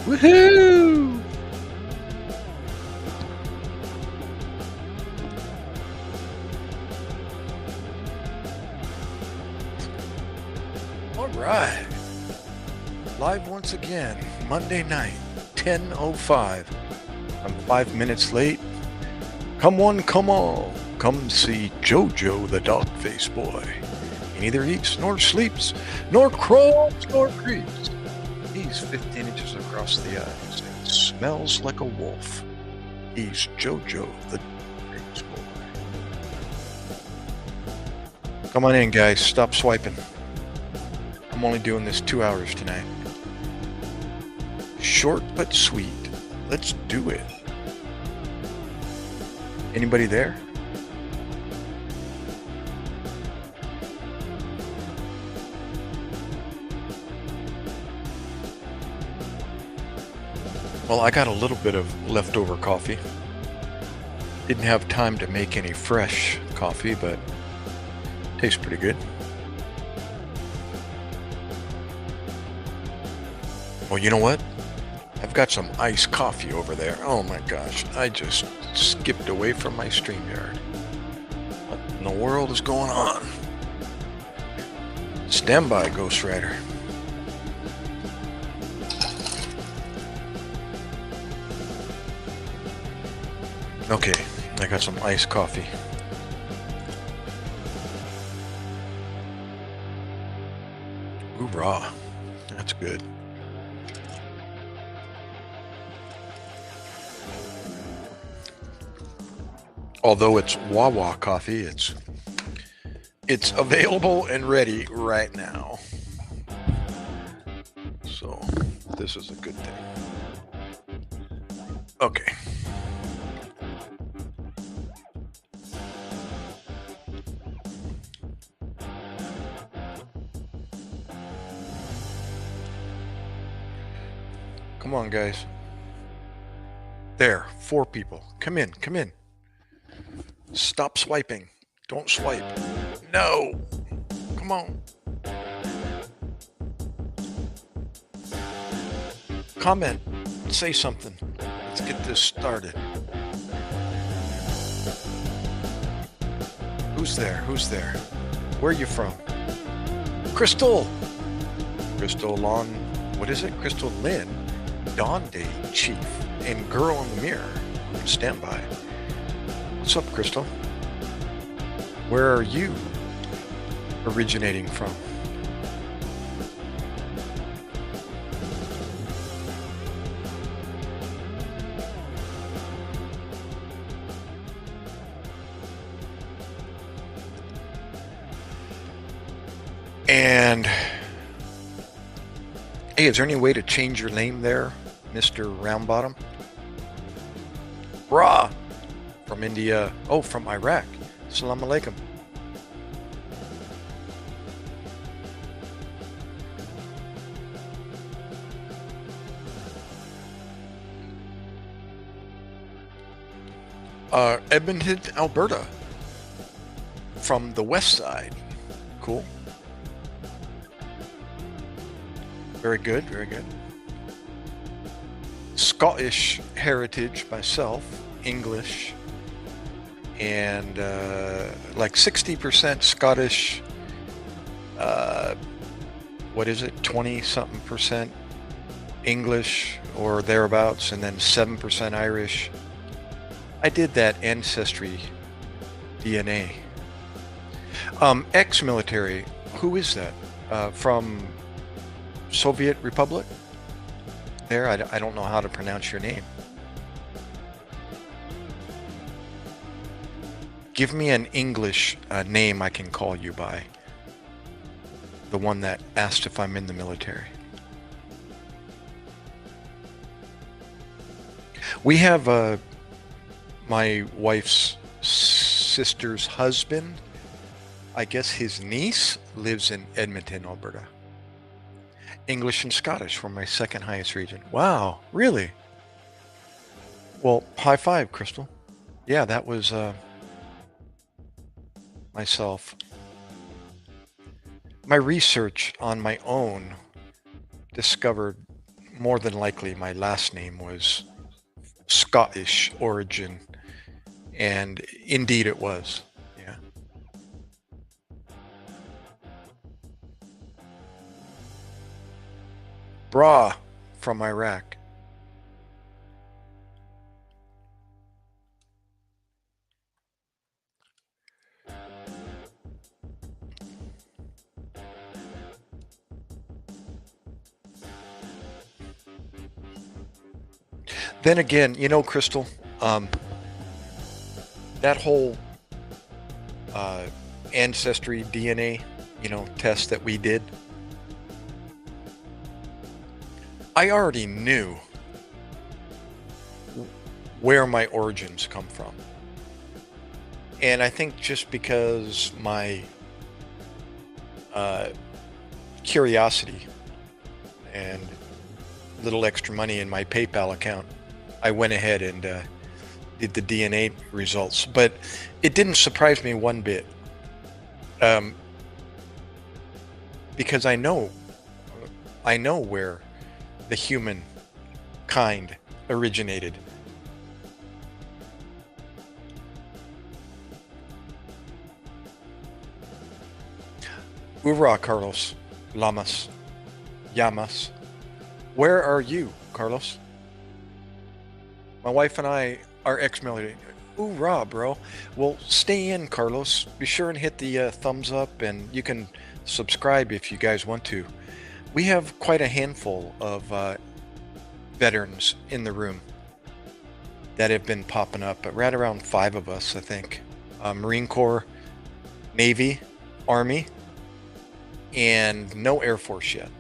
Woohoo! All right. Live once again, Monday night, 10:05. I'm 5 minutes late. Come one, come all. Come see Jojo the dog-faced boy. He neither eats nor sleeps, nor crawls nor creeps. He's 15 inches across the eyes and smells like a wolf. He's Jojo the dog-faced boy. Come on in, guys. Stop swiping. I'm only doing this 2 hours tonight. Short but sweet. Let's do it. Anybody there? Well, I got a little bit of leftover coffee. Didn't have time to make any fresh coffee, but tastes pretty good. Well, you know what? I've got some iced coffee over there. Oh my gosh, I just skipped away from my StreamYard. What in the world is going on? Stand by, Ghost Rider. Okay, I got some iced coffee. Hoorah, that's good. Although it's Wawa coffee, it's available and ready right now. So this is a good thing. Okay. Come on, guys. There, 4 people. Come in, come in. Stop swiping. Don't swipe. No. Come on. Comment. Say something. Let's get this started. Who's there? Who's there? Where are you from? Crystal. Crystal Lon. What is it? Crystal Lynn. Dawn Day Chief. And Girl in the Mirror. Stand by. What's up, Crystal? Where are you originating from? And hey, is there any way to change your name there, Mr. Roundbottom? Rah! From India. Oh, from Iraq. Assalamu alaikum. Edmonton, Alberta. From the west side. Cool. Very good, very good. Scottish heritage myself. English. And like 60% Scottish, what is it, 20-something percent English or thereabouts, and then 7% Irish. I did that ancestry DNA. Ex-military, who is that? From Soviet Republic? There, I don't know how to pronounce your name. Give me an English name I can call you by. The one that asked if I'm in the military. We have my wife's sister's husband. I guess his niece lives in Edmonton, Alberta. English and Scottish were my second highest region. Wow, really? Well, high five, Crystal. Yeah, that was myself. My research on my own discovered more than likely my last name was Scottish origin, and indeed it was. Yeah. Bra from Iraq. Then again, Crystal, um, that whole uh, ancestry DNA, test that we did, I already knew where my origins come from. And I think just because my uh, curiosity and little extra money in my PayPal account, I went ahead and did the DNA results. But it didn't surprise me one bit, because I know where the human kind originated. Hoorah, Carlos. Lamas. Llamas. Where are you, Carlos? My wife and I are ex-military. Hoorah, bro. Well, stay in, Carlos. Be sure and hit the thumbs up, and you can subscribe if you guys want to. We have quite a handful of veterans in the room that have been popping up, but right around 5 of us, I think. Marine Corps, Navy, Army, and no Air Force yet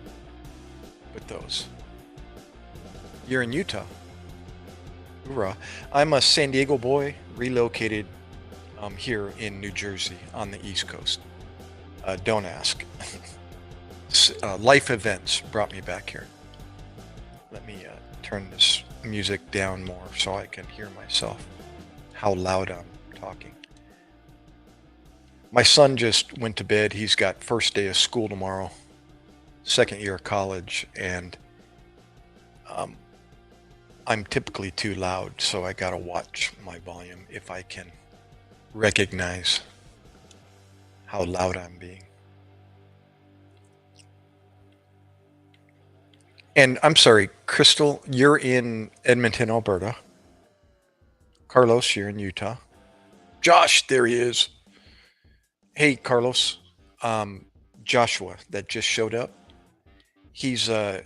with those. You're in Utah. Hoorah. I'm a San Diego boy, relocated here in New Jersey on the East Coast. Don't ask. Life events brought me back here. Let me turn this music down more so I can hear myself, how loud I'm talking. My son just went to bed. He's got first day of school tomorrow, second year of college, and I'm typically too loud, so I gotta watch my volume if I can recognize how loud I'm being. And I'm sorry, Crystal, you're in Edmonton, Alberta. Carlos, you're in Utah. Josh, there he is. Hey, Carlos. Joshua, that just showed up. He's uh,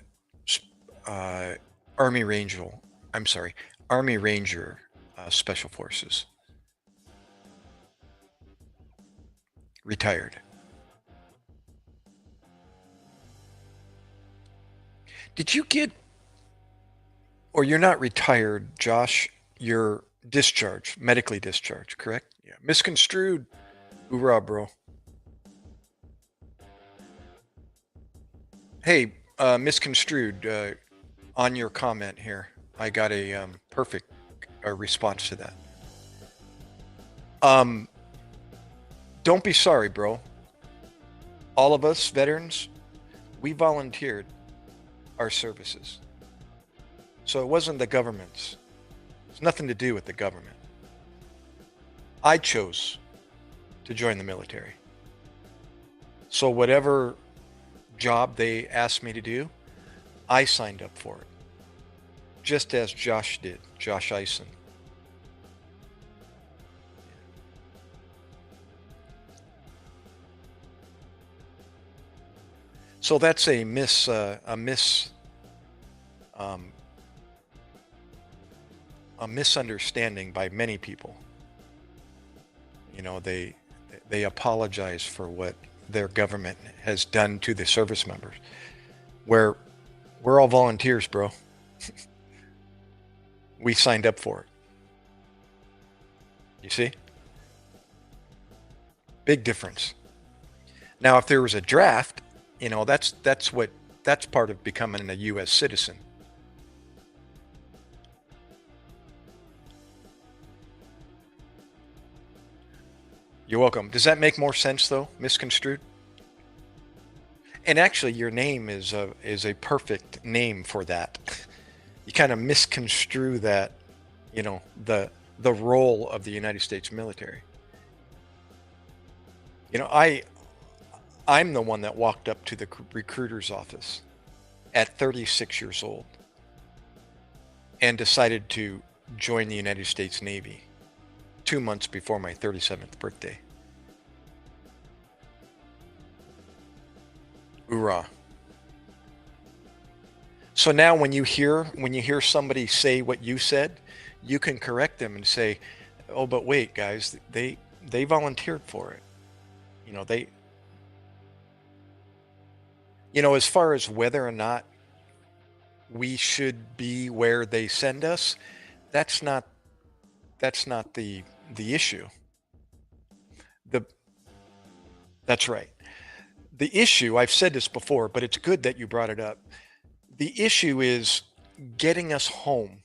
Army Ranger. I'm sorry, Army Ranger, Special Forces. Retired. Did you get, or you're not retired, Josh? You're discharged, medically discharged, correct? Yeah. Misconstrued. Hoorah, bro. Hey, misconstrued. On your comment here, I got a perfect response to that. Um, don't be sorry, bro. All of us veterans, we volunteered our services. So it wasn't the government's. It's nothing to do with the government. I chose to join the military. So whatever job they asked me to do, I signed up for it. Just as Josh did, Josh Eisen. So that's a misunderstanding by many people. They apologize for what their government has done to the service members. We're all volunteers, bro. We signed up for it. You see? Big difference. Now, if there was a draft, that's part of becoming a U.S. citizen. You're welcome. Does that make more sense, though, misconstrued? And actually, your name is a perfect name for that. You kind of misconstrue that, you know, the role of the United States military. You know, I'm the one that walked up to the recruiter's office at 36 years old and decided to join the United States Navy 2 months before my 37th birthday. Hoorah. So now when you hear somebody say what you said, you can correct them and say, "Oh, but wait, guys, they volunteered for it." You know, as far as whether or not we should be where they send us, that's not the issue. The That's right. The issue, I've said this before, but it's good that you brought it up. The issue is getting us home.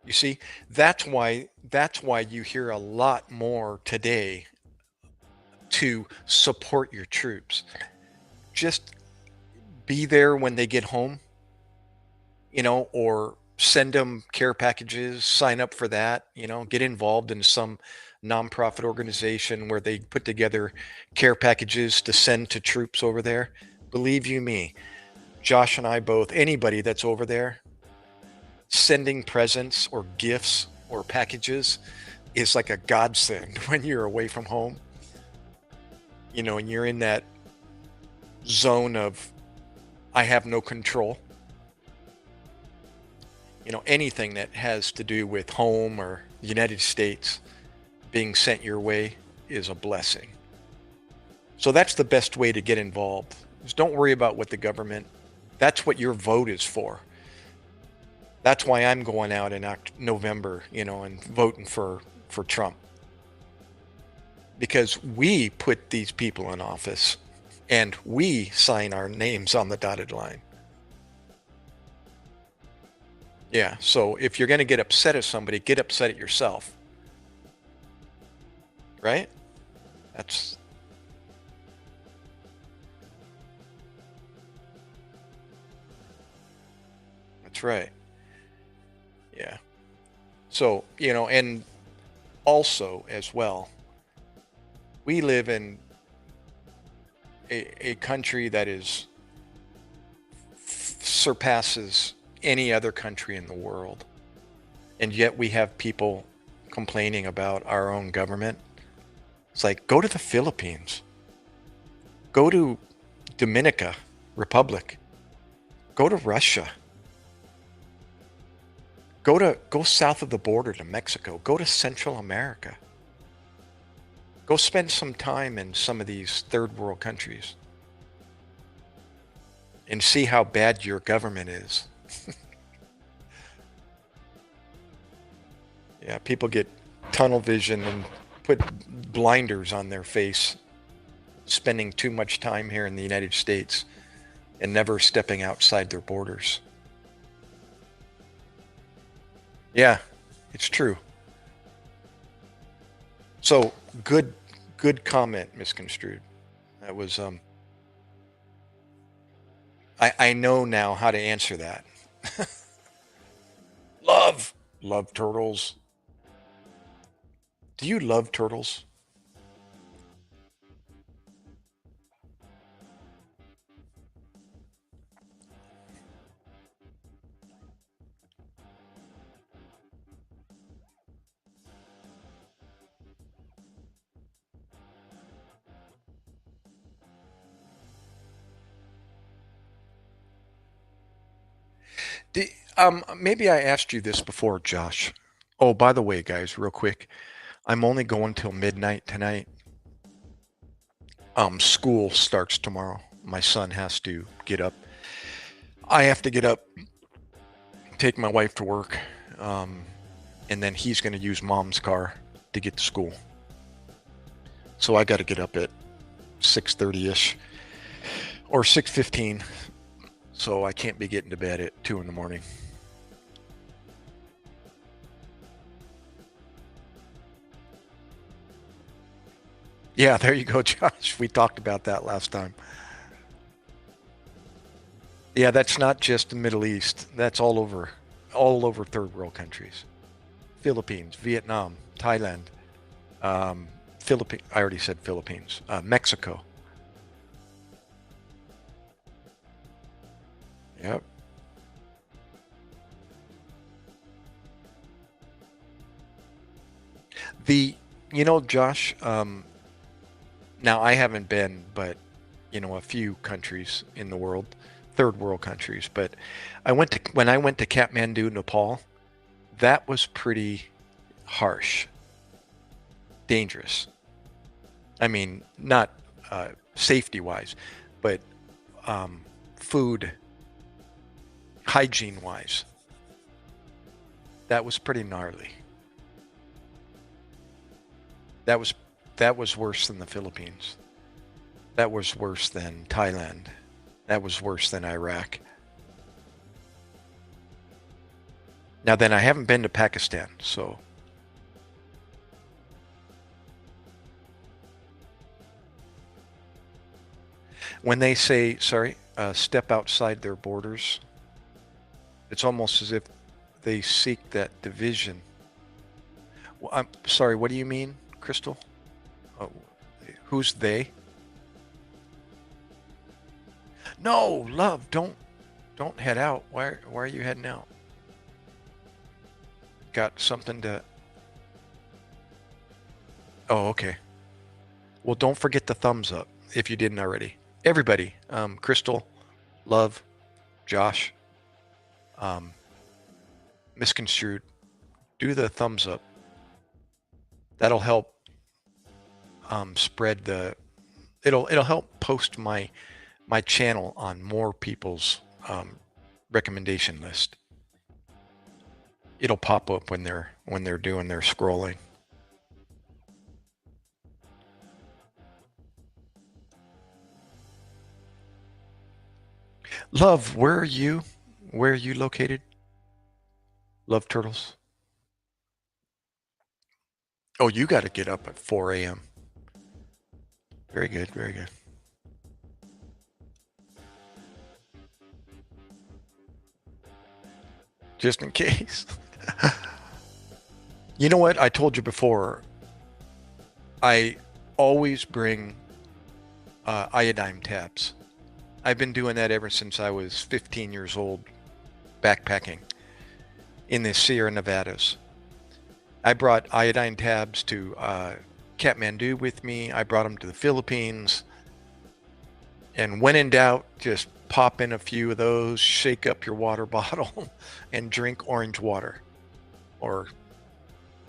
You see, that's why you hear a lot more today to support your troops. Just be there when they get home, or send them care packages, sign up for that, get involved in some nonprofit organization where they put together care packages to send to troops over there. Believe you me, Josh and I both, anybody that's over there, sending presents or gifts or packages is like a godsend when you're away from home, and you're in that zone of, I have no control. Anything that has to do with home or the United States being sent your way is a blessing. So that's the best way to get involved. Just don't worry about what the government, that's what your vote is for. That's why I'm going out in November, and voting for Trump. Because we put these people in office and we sign our names on the dotted line. Yeah, so if you're going to get upset at somebody, get upset at yourself. Right? That's right. Yeah. So, and also as well, we live in a country that surpasses any other country in the world. And yet we have people complaining about our own government. It's like, go to the Philippines. Go to Dominica Republic. Go to Russia. Go south of the border to Mexico. Go to Central America. Go spend some time in some of these third world countries and see how bad your government is. Yeah, people get tunnel vision and put blinders on their face, spending too much time here in the United States and never stepping outside their borders. Yeah, it's true. So good comment, misconstrued. That was I know now how to answer that. Love turtles. Do you love turtles? Do, Maybe I asked you this before, Josh. Oh, by the way, guys, real quick, I'm only going till midnight tonight. School starts tomorrow. My son has to get up. I have to get up, take my wife to work, and then he's going to use mom's car to get to school. So I got to get up at 6:30ish or 6:15. So I can't be getting to bed at 2 in the morning. Yeah, there you go, Josh. We talked about that last time. Yeah, that's not just the Middle East. That's all over third world countries. Philippines, Vietnam, Thailand, Philippines. I already said Philippines. Mexico. Yep. The, Josh. Now I haven't been, but a few countries in the world, third world countries. But when I went to Kathmandu, Nepal. That was pretty harsh, dangerous. I mean, not safety wise, but um, food hygiene wise. That was pretty gnarly. That was that was worse than the Philippines. That was worse than Thailand. That was worse than Iraq. Now then, I haven't been to Pakistan, so when they say, sorry, step outside their borders, it's almost as if they seek that division. Well, I'm sorry, what do you mean, Crystal? Oh, who's they? No, love, don't head out. Why are you heading out? Got something to. Oh, okay. Well, don't forget the thumbs up if you didn't already. Everybody, Crystal, love, Josh, um, misconstrued, do the thumbs up. That'll help spread the. It'll help post my channel on more people's recommendation list. It'll pop up when they're doing their scrolling. Love, where are you? Where are you located? Love turtles. Oh, you got to get up at 4 a.m. Very good, very good. Just in case. You know what? I told you before. I always bring iodine tabs. I've been doing that ever since I was 15 years old, backpacking in the Sierra Nevadas. I brought iodine tabs to Kathmandu with me. I brought them to the Philippines. And when in doubt, just pop in a few of those, shake up your water bottle, and drink orange water or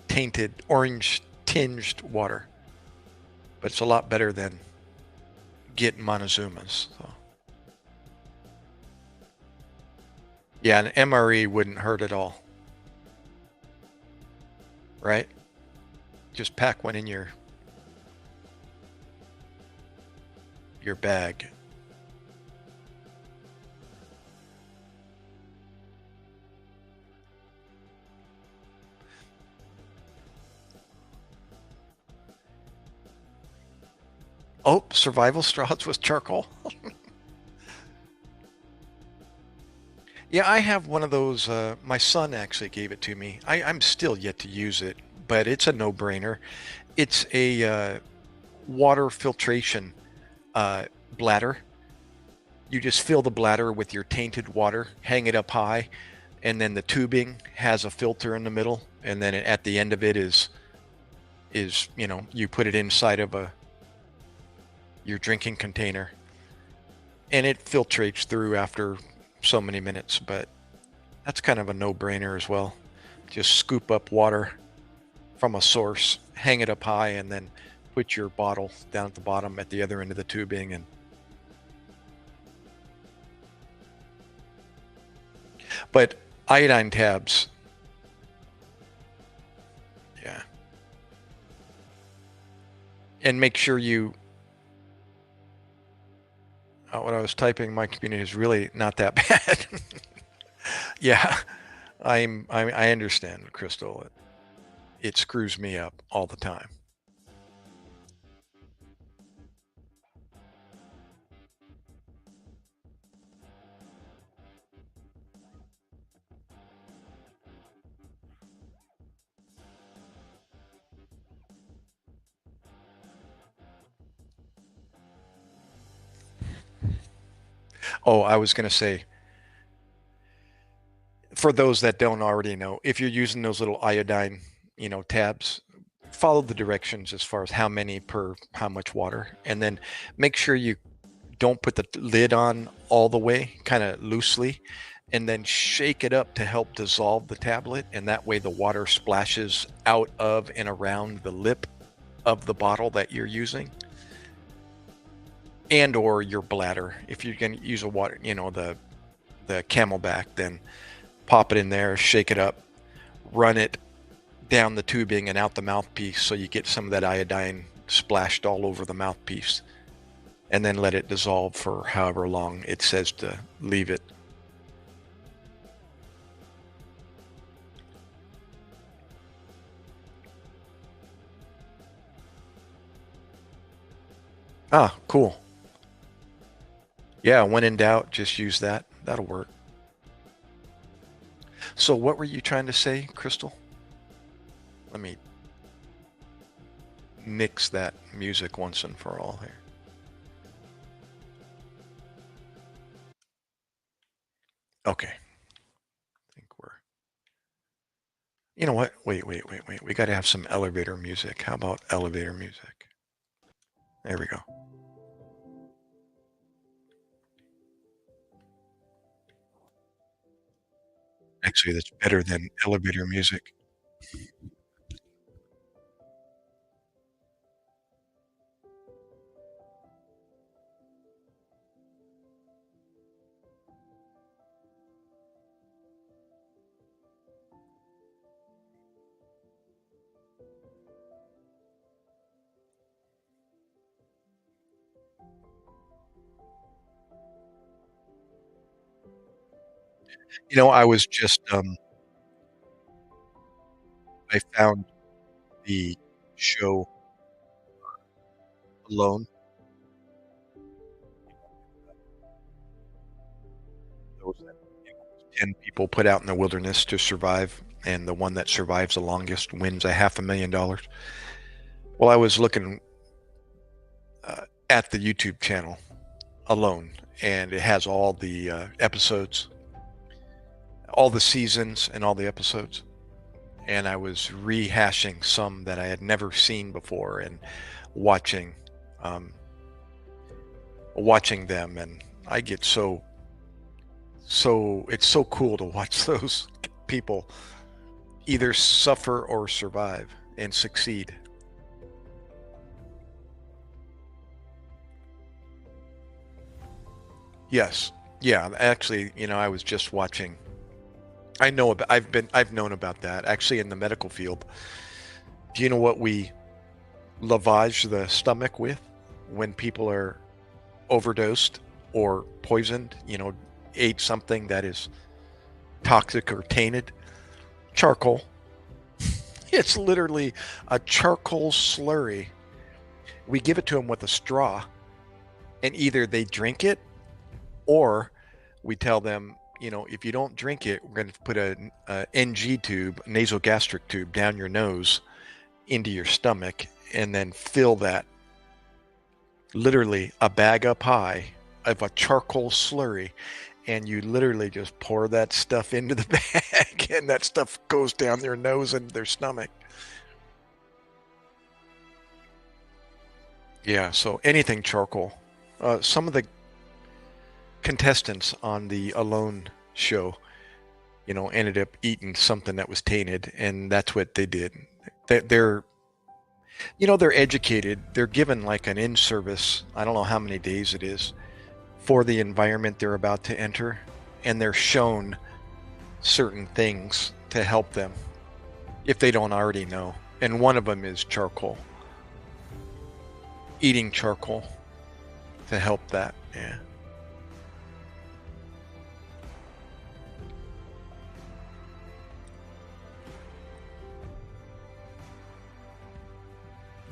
tainted orange tinged water. But it's a lot better than getting Montezuma's. So. Yeah, an MRE wouldn't hurt at all, right? Just pack one in your bag. Oh, survival straws with charcoal. Yeah, I have one of those. My son actually gave it to me. I'm still yet to use it, but it's a no-brainer. It's a water filtration bladder. You just fill the bladder with your tainted water, hang it up high, and then the tubing has a filter in the middle, and then at the end of it is you put it inside of your drinking container, and it filtrates through after so many minutes. But that's kind of a no-brainer as well. Just scoop up water from a source, hang it up high, and then put your bottle down at the bottom at the other end of the tubing. And but iodine tabs, yeah, and make sure you. What I was typing, my community is really not that bad. Yeah, I understand, Crystal. It screws me up all the time. Oh, I was going to say, for those that don't already know, if you're using those little iodine, tabs, follow the directions as far as how many per how much water, and then make sure you don't put the lid on all the way, kind of loosely, and then shake it up to help dissolve the tablet. And that way the water splashes out of and around the lip of the bottle that you're using and or your bladder. If you're going to use a water, the Camelback, then pop it in there, shake it up, run it down the tubing and out the mouthpiece so you get some of that iodine splashed all over the mouthpiece, and then let it dissolve for however long it says to leave it. Ah, cool. Yeah, when in doubt, just use that. That'll work. So what were you trying to say, Crystal? Let me nix that music once and for all here. Okay. I think we're. You know what? Wait. We got to have some elevator music. How about elevator music? There we go. Actually, that's better than elevator music. I was just I found the show Alone. Those that 10 people put out in the wilderness to survive, and the one that survives the longest wins a $500,000. Well, I was looking at the YouTube channel Alone, and it has all the episodes, all the seasons, and all the episodes. And I was rehashing some that I had never seen before and watching um, watching them, and I get so it's so cool to watch those people either suffer or survive and succeed. Yes. Yeah, actually, I was just watching. I've known about that actually in the medical field. Do you know what we lavage the stomach with when people are overdosed or poisoned, ate something that is toxic or tainted? Charcoal. It's literally a charcoal slurry. We give it to them with a straw, and either they drink it or we tell them, if you don't drink it, we're going to put a NG tube, nasogastric tube, down your nose into your stomach, and then fill that, literally a bag up high of a charcoal slurry, and you literally just pour that stuff into the bag, and that stuff goes down their nose and their stomach. Yeah, so anything charcoal. Some of the contestants on the Alone show, ended up eating something that was tainted, and that's what they did. They're, they're educated. They're given like an in-service. I don't know how many days it is for the environment they're about to enter, and they're shown certain things to help them if they don't already know. And one of them is charcoal. Eating charcoal to help that. Yeah.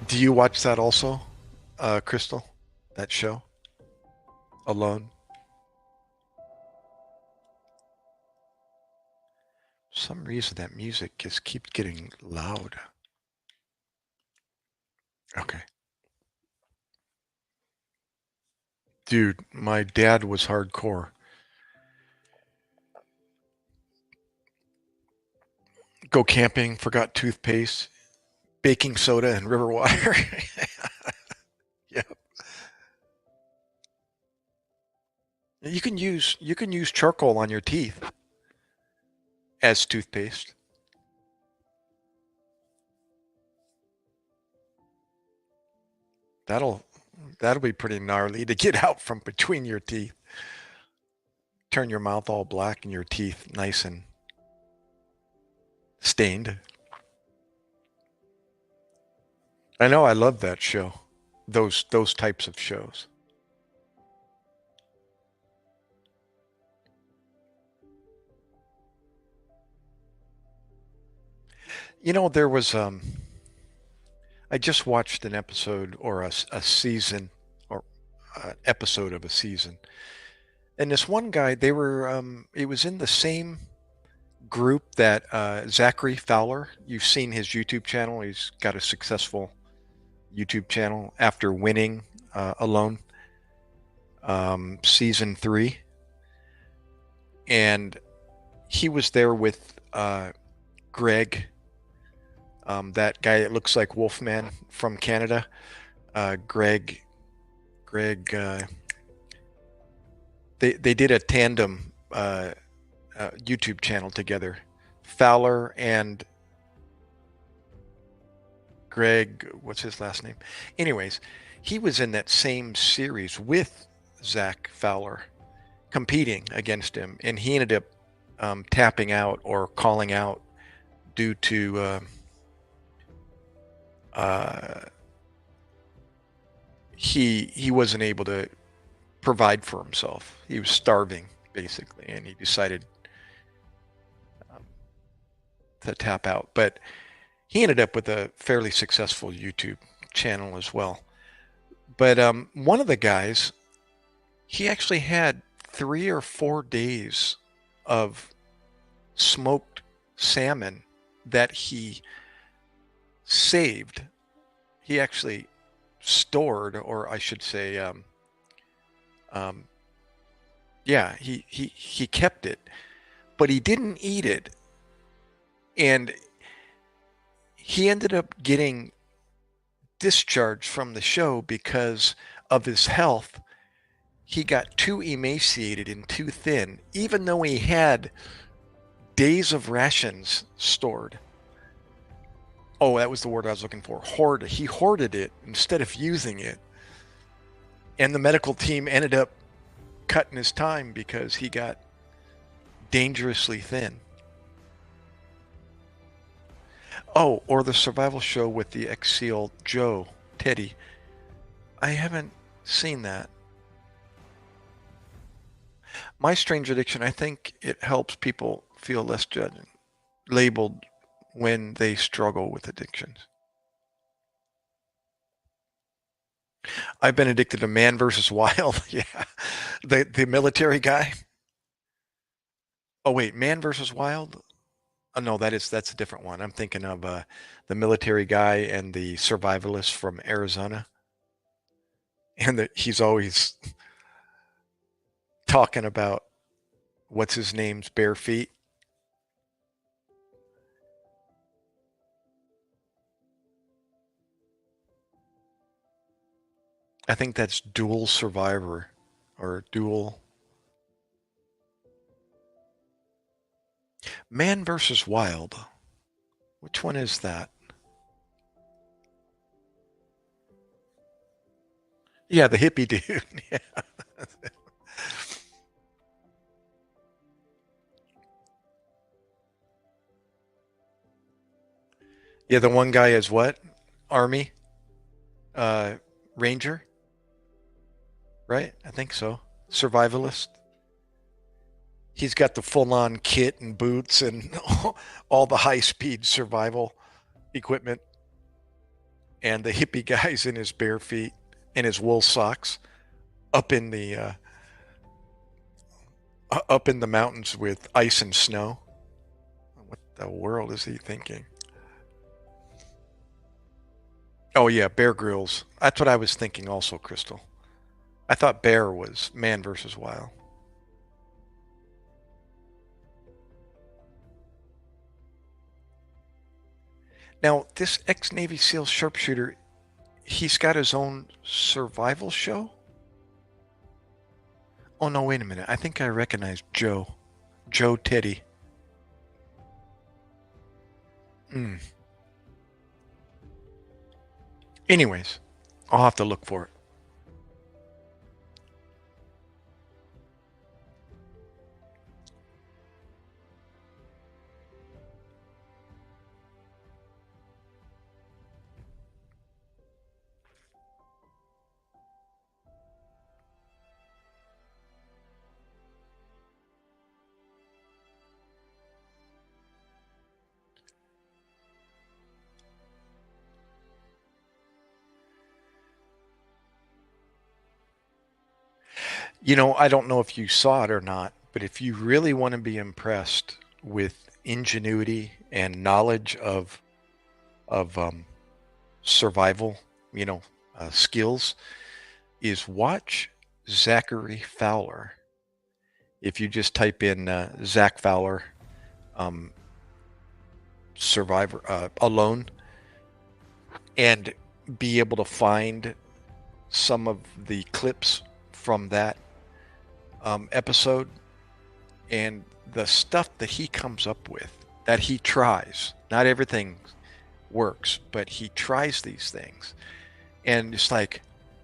Do you watch that also, Crystal? That show, Alone? For some reason that music just keeps getting loud. Okay. Dude, my dad was hardcore. Go camping, forgot toothpaste, baking soda, and river water. Yeah. You can use charcoal on your teeth as toothpaste. That'll that'll be pretty gnarly to get out from between your teeth. Turn your mouth all black and your teeth nice and stained. I know I love that show. Those types of shows. There was I just watched an episode or a season or an episode of a season. And this one guy, it was in the same group that Zachary Fowler, you've seen his YouTube channel. He's got a successful YouTube channel after winning Alone season 3. And he was there with Greg, that guy that looks like Wolfman from Canada. Greg, they did a tandem YouTube channel together. Fowler and Greg, what's his last name? Anyways, he was in that same series with Zach Fowler, competing against him, and he ended up tapping out or calling out due to he wasn't able to provide for himself. He was starving basically, and he decided to tap out. But he ended up with a fairly successful YouTube channel as well. But one of the guys, he actually had 3 or 4 days of smoked salmon that he saved. He actually stored, or I should say, yeah, he kept it, but he didn't eat it, and he ended up getting discharged from the show because of his health. He got too emaciated and too thin, even though he had days of rations stored. Oh, that was the word I was looking for. Hoard. He hoarded it instead of using it. And the medical team ended up cutting his time because he got dangerously thin. Oh, or the survival show with the ex-SEAL Joe, Teddy. I haven't seen that. My Strange Addiction, I think it helps people feel less judged, labeled when they struggle with addictions. I've been addicted to Man versus Wild. Yeah. The military guy. Oh wait, Man versus Wild? Oh no, that's a different one. I'm thinking of the military guy and the survivalist from Arizona. And that he's always talking about what's his name's bare feet. I think that's Dual Survivor or Dual Man versus Wild. Which one is that? Yeah, the hippie dude. Yeah. Yeah, the one guy is what? Army? Uh, Ranger? Right? I think so. Survivalist. He's got the full-on kit and boots and all the high-speed survival equipment. And the hippie guy's in his bare feet and his wool socks up in the mountains with ice and snow. What the world is he thinking? Oh yeah, Bear Grylls. That's what I was thinking also, Crystal. I thought Bear was Man versus Wild. Now, this ex-Navy SEAL sharpshooter, he's got his own survival show? Oh, no, wait a minute. I think I recognize Joe. Joe Teddy. Hmm. Anyways, I'll have to look for it. You know, I don't know if you saw it or not, but if you really want to be impressed with ingenuity and knowledge of survival, you know, skills, is watch Zachary Fowler. If you just type in Zach Fowler, um, survivor alone, and be able to find some of the clips from that episode and the stuff that he comes up with, that he tries. Not everything works, but he tries these things. And it's like,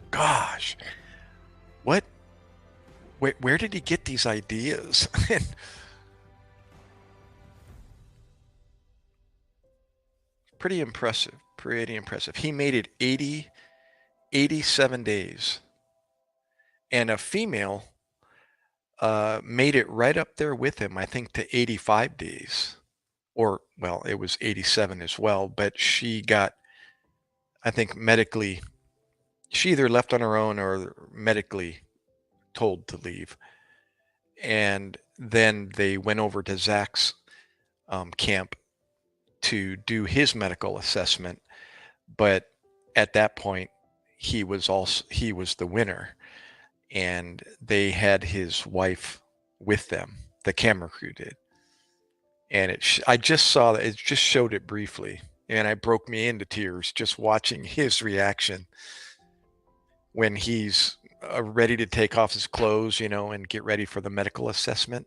gosh, what? Where did he get these ideas? Pretty impressive. Pretty impressive. He made it 87 days. And a female made it right up there with him, I think, to 85 days. Or, well, it was 87 as well, but she got, I think, medically, she either left on her own or medically told to leave. And then they went over to Zach's camp to do his medical assessment. But at that point, he was the winner, and they had his wife with them. The camera crew did, and I just saw that. It just showed it briefly, and it broke me into tears just watching his reaction when he's ready to take off his clothes, you know, and get ready for the medical assessment,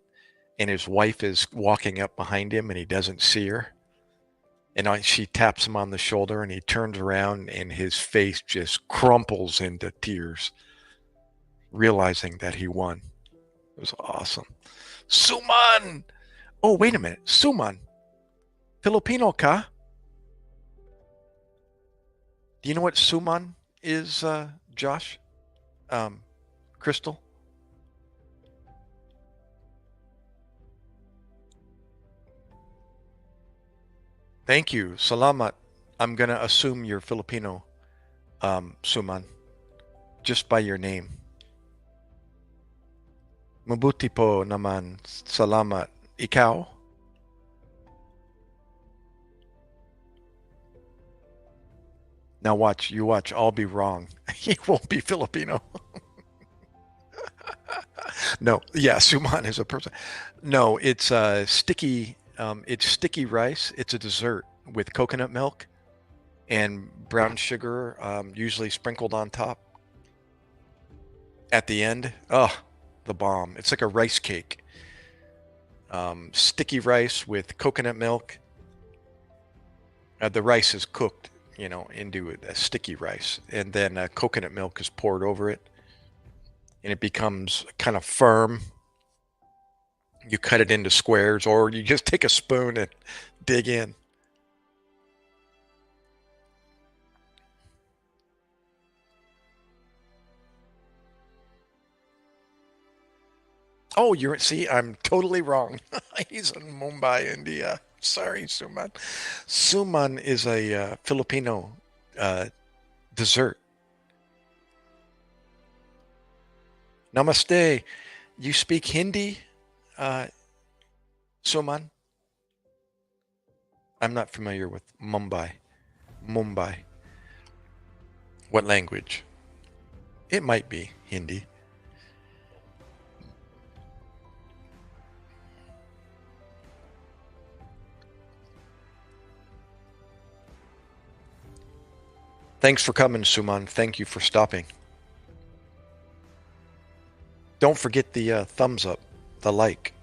and his wife is walking up behind him, and he doesn't see her. And she taps him on the shoulder, and he turns around, and his face just crumples into tears, realizing that he won. It was awesome. Suman! Oh, wait a minute. Suman. Filipino ka? Do you know what suman is, Josh? Crystal? Thank you. Salamat. I'm going to assume you're Filipino, Suman, just by your name. Mabuti po naman. Salamat. Ikaw? Now watch, you watch, I'll be wrong. He won't be Filipino. No, yeah, suman is a person. No, it's sticky rice. It's a dessert with coconut milk and brown sugar, usually sprinkled on top at the end. Oh, the bomb. It's like a rice cake. Sticky rice with coconut milk. The rice is cooked, you know, into a sticky rice, and then coconut milk is poured over it, and it becomes kind of firm. You cut it into squares, or you just take a spoon and dig in. Oh, see, I'm totally wrong. He's in Mumbai, India. Sorry, Suman. Suman is a Filipino uh, dessert. Namaste. You speak Hindi, uh, Suman? I'm not familiar with Mumbai. Mumbai. What language? It might be. Hindi. Thanks for coming, Suman. Thank you for stopping. Don't forget the thumbs up, the like.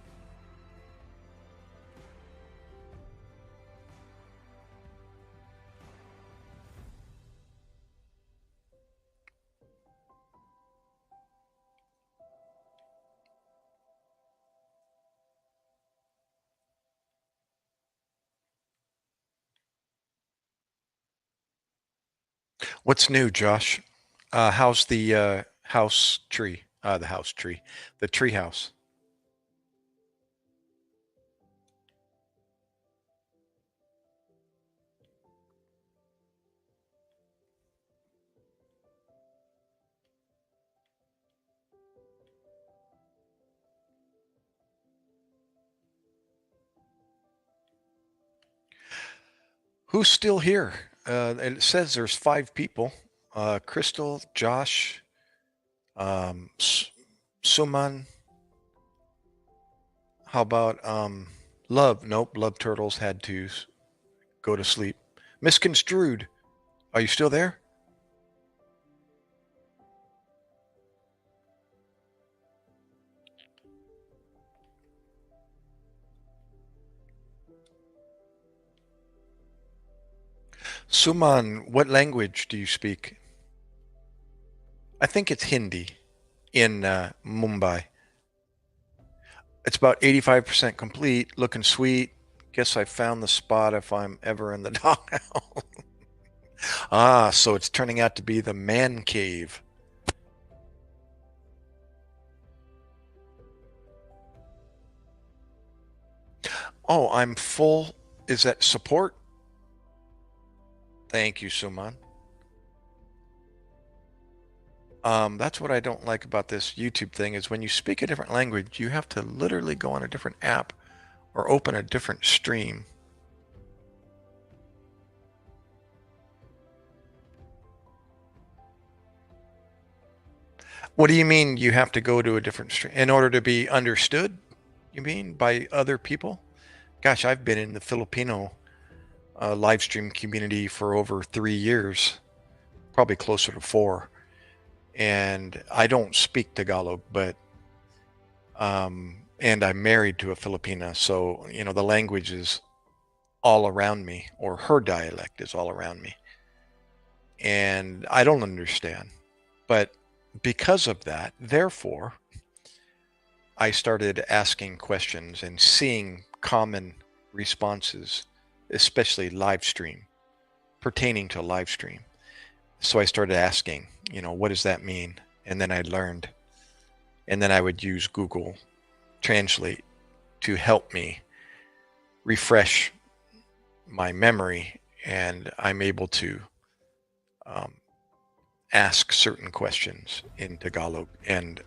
What's new, Josh? How's the house tree? The house tree, the tree house. Who's still here? It says there's 5 people. Crystal, Josh, Suman. How about Love? Nope, Love Turtles had to go to sleep. Misconstrued. Are you still there? Suman, what language do you speak? I think it's Hindi in Mumbai. It's about 85% complete, looking sweet. Guess I found the spot if I'm ever in the doghouse. Ah, so it's turning out to be the man cave. Oh, I'm full. Is that support? Thank you, Suman. That's what I don't like about this YouTube thing is when you speak a different language, you have to literally go on a different app or open a different stream. What do you mean you have to go to a different stream in order to be understood? You mean by other people? Gosh, I've been in the Filipino live stream community for over 3 years, probably closer to 4. And I don't speak Tagalog, but and I'm married to a Filipina, so the language is all around me, or her dialect is all around me, and I don't understand. But because of that, therefore, I started asking questions and seeing common responses, especially live stream, pertaining to live stream. So I started asking, what does that mean? And then I learned. And then I would use Google Translate to help me refresh my memory. And I'm able to um, ask certain questions in Tagalog and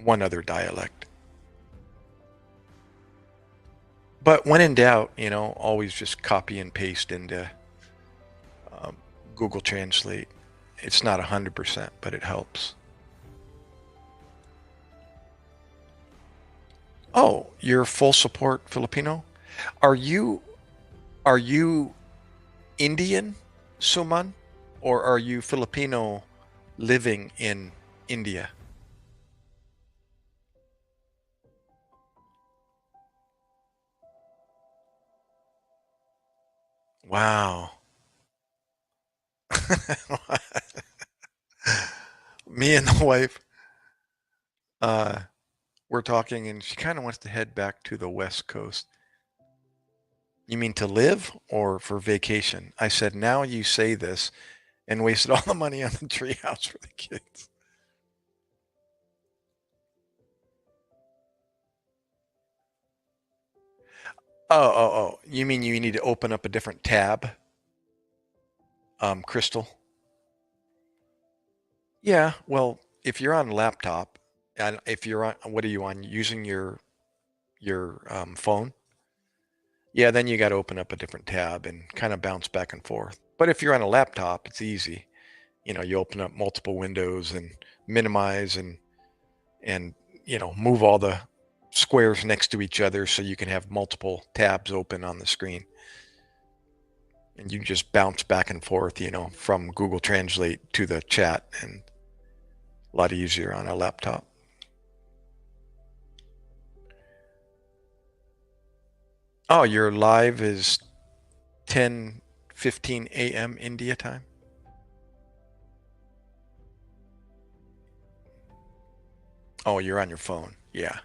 one other dialect. But when in doubt, always just copy and paste into um, Google Translate. It's not 100%, but it helps. Oh, you're full support Filipino? Are you are you Indian, Suman, or are you Filipino living in India? Wow. Me and the wife, uh, we're talking, and she kind of wants to head back to the West Coast. You mean to live or for vacation? I said, now you say this and wasted all the money on the treehouse for the kids. Oh. You mean you need to open up a different tab, Crystal? Yeah, well, if you're on a laptop, and if you're on, what are you on, using your phone? Yeah, then you got to open up a different tab and kind of bounce back and forth. But if you're on a laptop, it's easy. You open up multiple windows and minimize and move all the squares next to each other so you can have multiple tabs open on the screen. And you just bounce back and forth, from Google Translate to the chat, and a lot easier on a laptop. Oh, your live is 10:15 a.m. India time? Oh, you're on your phone. Yeah.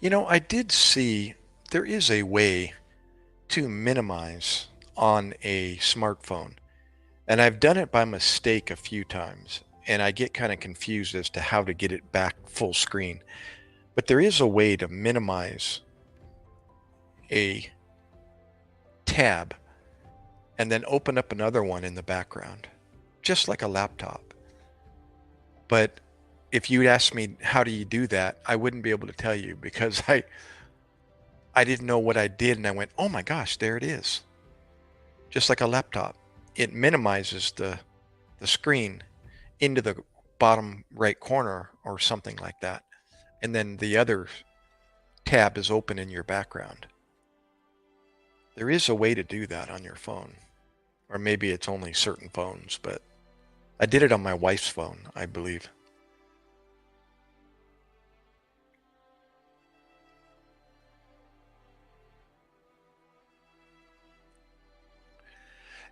I did see there is a way to minimize on a smartphone. And I've done it by mistake a few times, and I get kind of confused as to how to get it back full screen. But there is a way to minimize a tab and then open up another one in the background, just like a laptop. But if you'd asked me how do you do that, I wouldn't be able to tell you because I didn't know what I did, and I went, oh my gosh, there it is. Just like a laptop. It minimizes the screen into the bottom right corner or something like that. And then the other tab is open in your background. There is a way to do that on your phone. Or maybe it's only certain phones, but I did it on my wife's phone, I believe.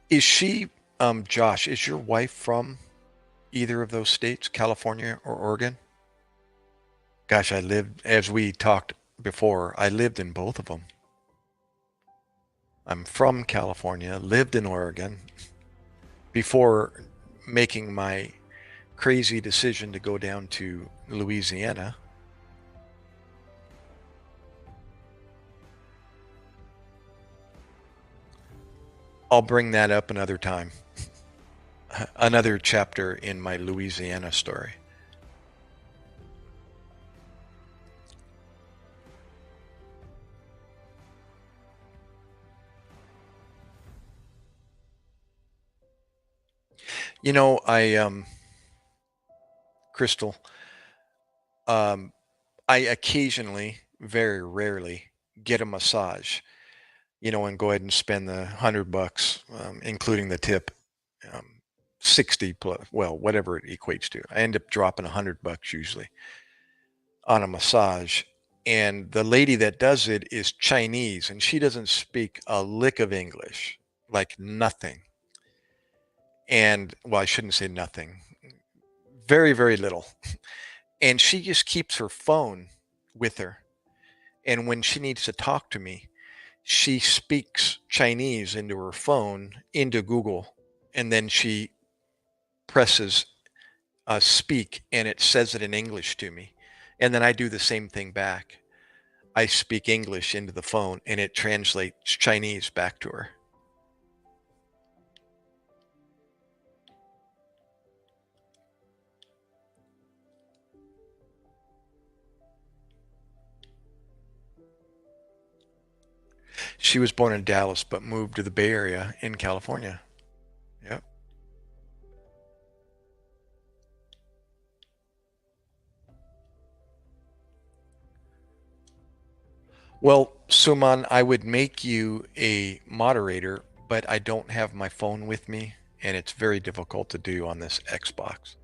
Is she, Josh, is your wife from either of those states, California or Oregon? Gosh, I lived, as we talked before, I lived in both of them. I'm from California, lived in Oregon before making my crazy decision to go down to Louisiana. I'll bring that up another time. Another chapter in my Louisiana story. Crystal, um, I occasionally, very rarely, get a massage, and go ahead and spend the $100, including the tip, 60 plus, well, whatever it equates to. I end up dropping $100 usually on a massage. And the lady that does it is Chinese, and she doesn't speak a lick of English, like nothing. And well, I shouldn't say nothing, very, very little. And she just keeps her phone with her. And when she needs to talk to me, she speaks Chinese into her phone, into Google, and then she presses speak, and it says it in English to me. And then I do the same thing back. I speak English into the phone, and it translates Chinese back to her. She was born in Dallas, but moved to the Bay Area in California. Yep. Well, Suman, I would make you a moderator, but I don't have my phone with me, and it's very difficult to do on this Xbox,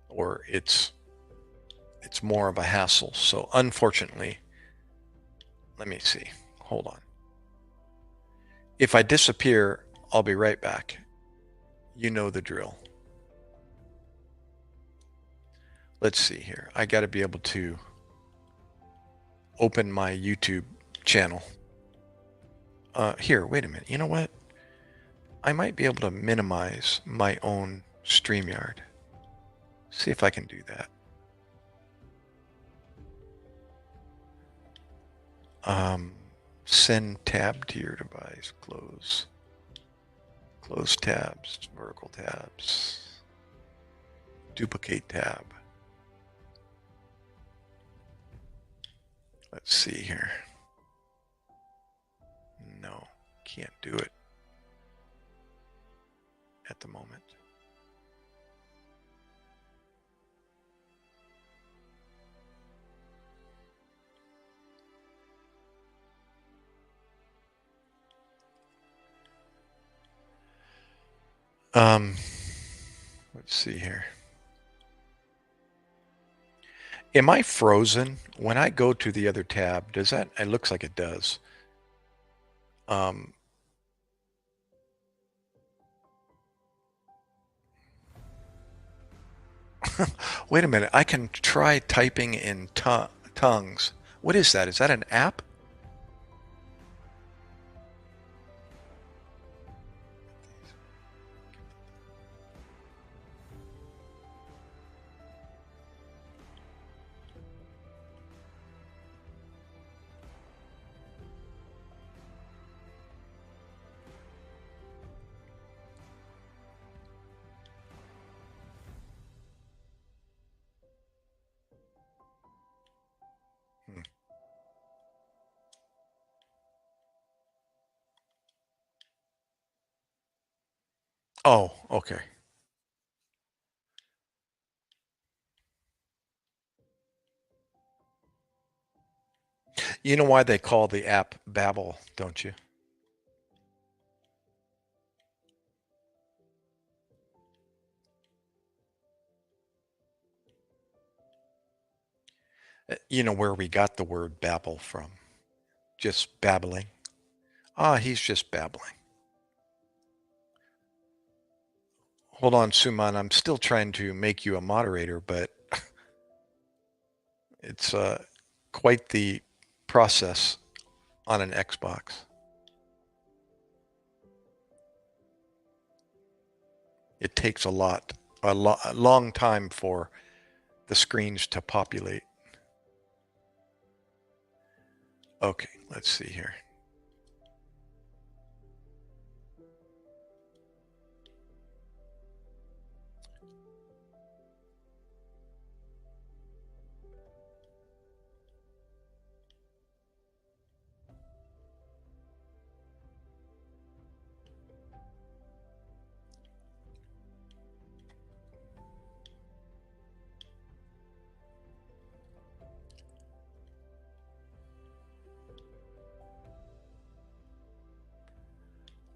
or it's more of a hassle. So unfortunately, let me see. Hold on. If I disappear, I'll be right back. You know the drill. Let's see here. I got to be able to open my YouTube channel. Here, wait a minute. You know what? I might be able to minimize my own StreamYard. See if I can do that. Send tab to your device. Close. Close tabs. Vertical tabs. Duplicate tab. Let's see here. No, can't do it at the moment. Let's see here. Am I frozen? When I go to the other tab, does that, it looks like it does. Wait a minute, I can try typing in tongues. What is that? Is that an app? Hmm. Oh, okay. You know why they call the app Babel, don't you? You know where we got the word babble from. Just babbling. Ah, he's just babbling. Hold on, Suman. I'm still trying to make you a moderator, but it's quite the process on an Xbox. It takes a long time for the screens to populate. Okay, let's see here.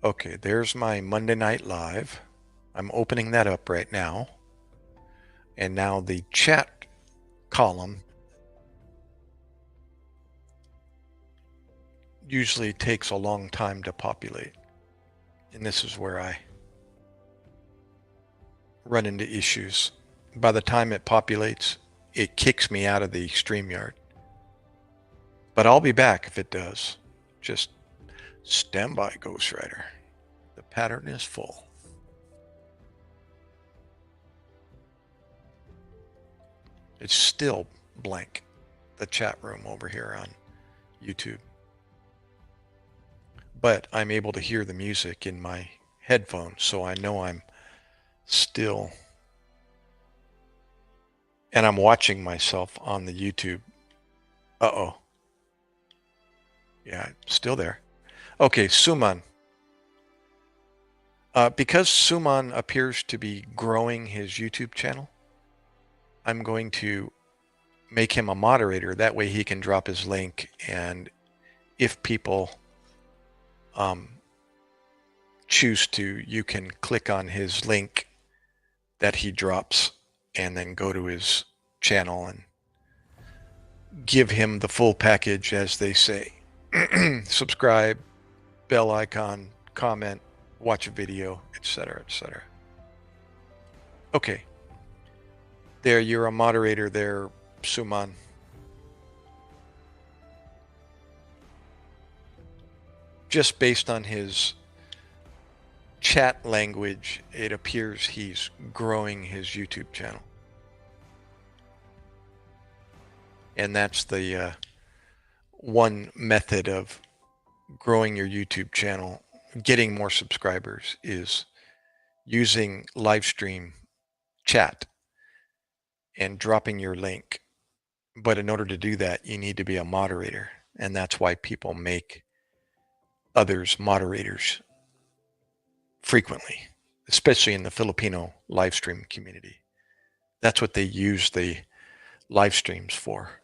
Okay, there's my Monday Night Live. I'm opening that up right now. And now the chat column usually takes a long time to populate. And this is where I run into issues. By the time it populates, it kicks me out of the StreamYard. But I'll be back if it does. Just stand by, Ghost Rider. The pattern is full. It's still blank, the chat room over here on YouTube. But I'm able to hear the music in my headphones, so I know I'm still. And I'm watching myself on the YouTube. Uh-oh. Yeah, still there. Okay, Suman. Because Suman appears to be growing his YouTube channel, I'm going to make him a moderator. That way he can drop his link, and if people choose to, you can click on his link that he drops and then go to his channel and give him the full package, as they say. Subscribe, bell icon, comment, watch a video, etc., etc. Okay. There, you're a moderator there, Suman. Just based on his chat language, it appears he's growing his YouTube channel. And that's the one method of growing your YouTube channel, getting more subscribers, is using live stream chat and dropping your link But in order to do that, you need to be a moderator. And that's why people make others moderators frequently, especially in the Filipino live stream community. That's what they use the live streams for,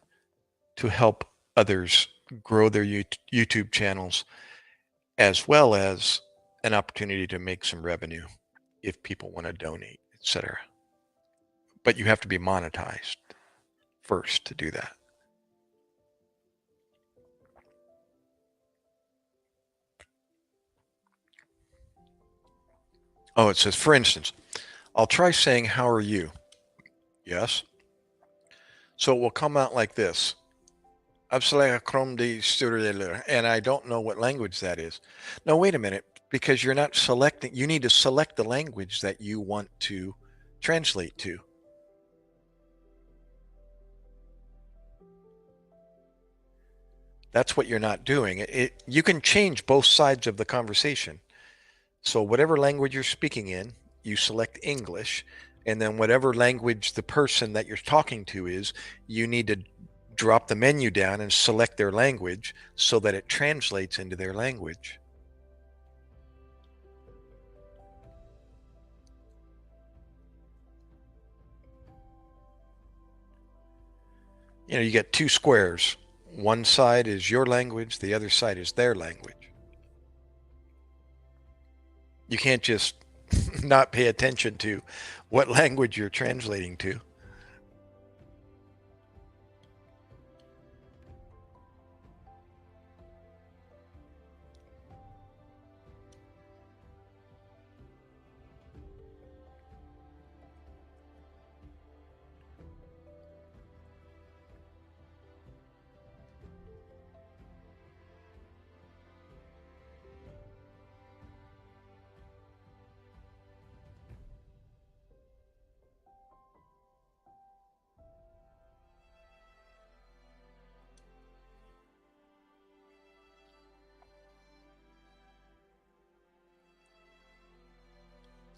to help others grow their YouTube channels, as well as an opportunity to make some revenue if people want to donate, etc. But you have to be monetized first to do that. Oh, it says, for instance, I'll try saying, how are you? Yes. So it will come out like this. And I don't know what language that is. No, wait a minute, because you're not selecting. You need to select the language that you want to translate to. That's what you're not doing. You can change both sides of the conversation. So whatever language you're speaking in, you select English, and then whatever language the person that you're talking to is, you need to drop the menu down and select their language so that it translates into their language. You know, you get two squares. One side is your language, the other side is their language. You can't just not pay attention to what language you're translating to.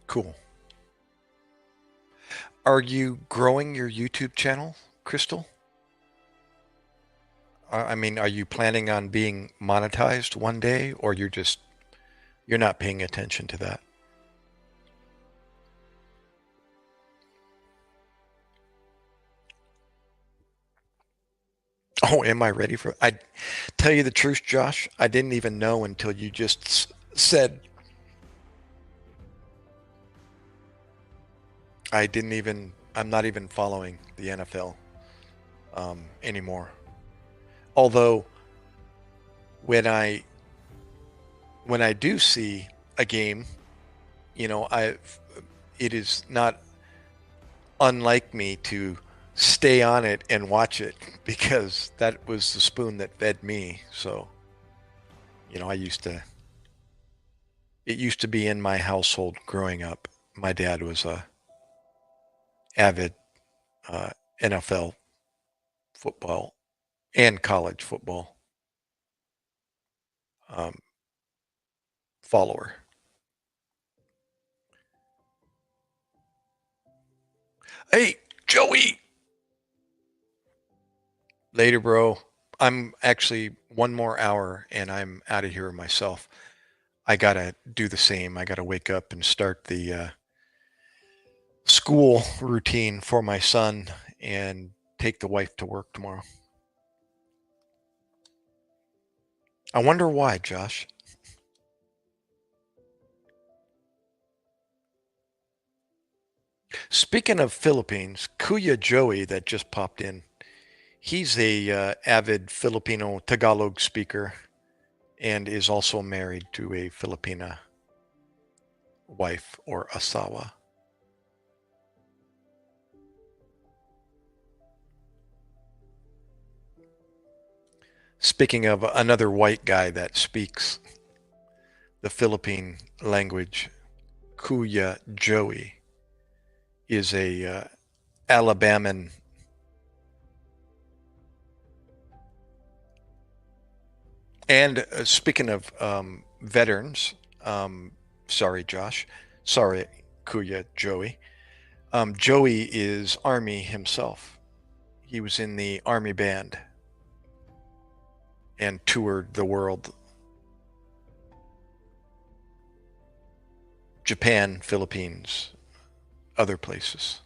Cool. Are you growing your YouTube channel, Crystal? I mean, are you planning on being monetized one day, or you're not paying attention to that? Oh, am I ready for? I tell you the truth, Josh, I didn't even know until you just said. I'm not even following the NFL anymore. Although when I when I do see a game, you know, it is not unlike me to stay on it and watch it because that was the spoon that fed me. So, you know, it used to be in my household growing up. My dad was a avid uh, NFL football and college football um, follower. Hey, Joey, later, bro. I'm actually one more hour and I'm out of here myself. I gotta do the same. I gotta wake up and start the school routine for my son and take the wife to work tomorrow. I wonder why, Josh. Speaking of Philippines, Kuya Joey that just popped in. He's a avid Filipino Tagalog speaker and is also married to a Filipina wife or asawa. Speaking of another white guy that speaks the Philippine language, Kuya Joey is a Alabaman. And speaking of veterans, sorry, Josh. Sorry, Kuya Joey. Joey is Army himself. He was in the army band and toured the world. Japan, Philippines, other places.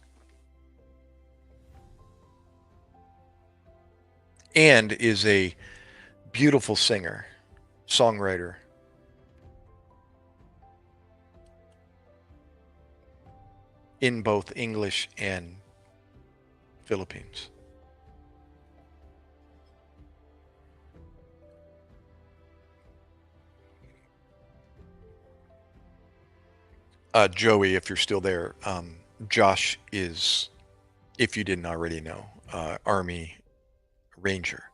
And is a beautiful singer, songwriter. In both English and Philippines. Joey, if you're still there, Josh is, if you didn't already know, Army Ranger.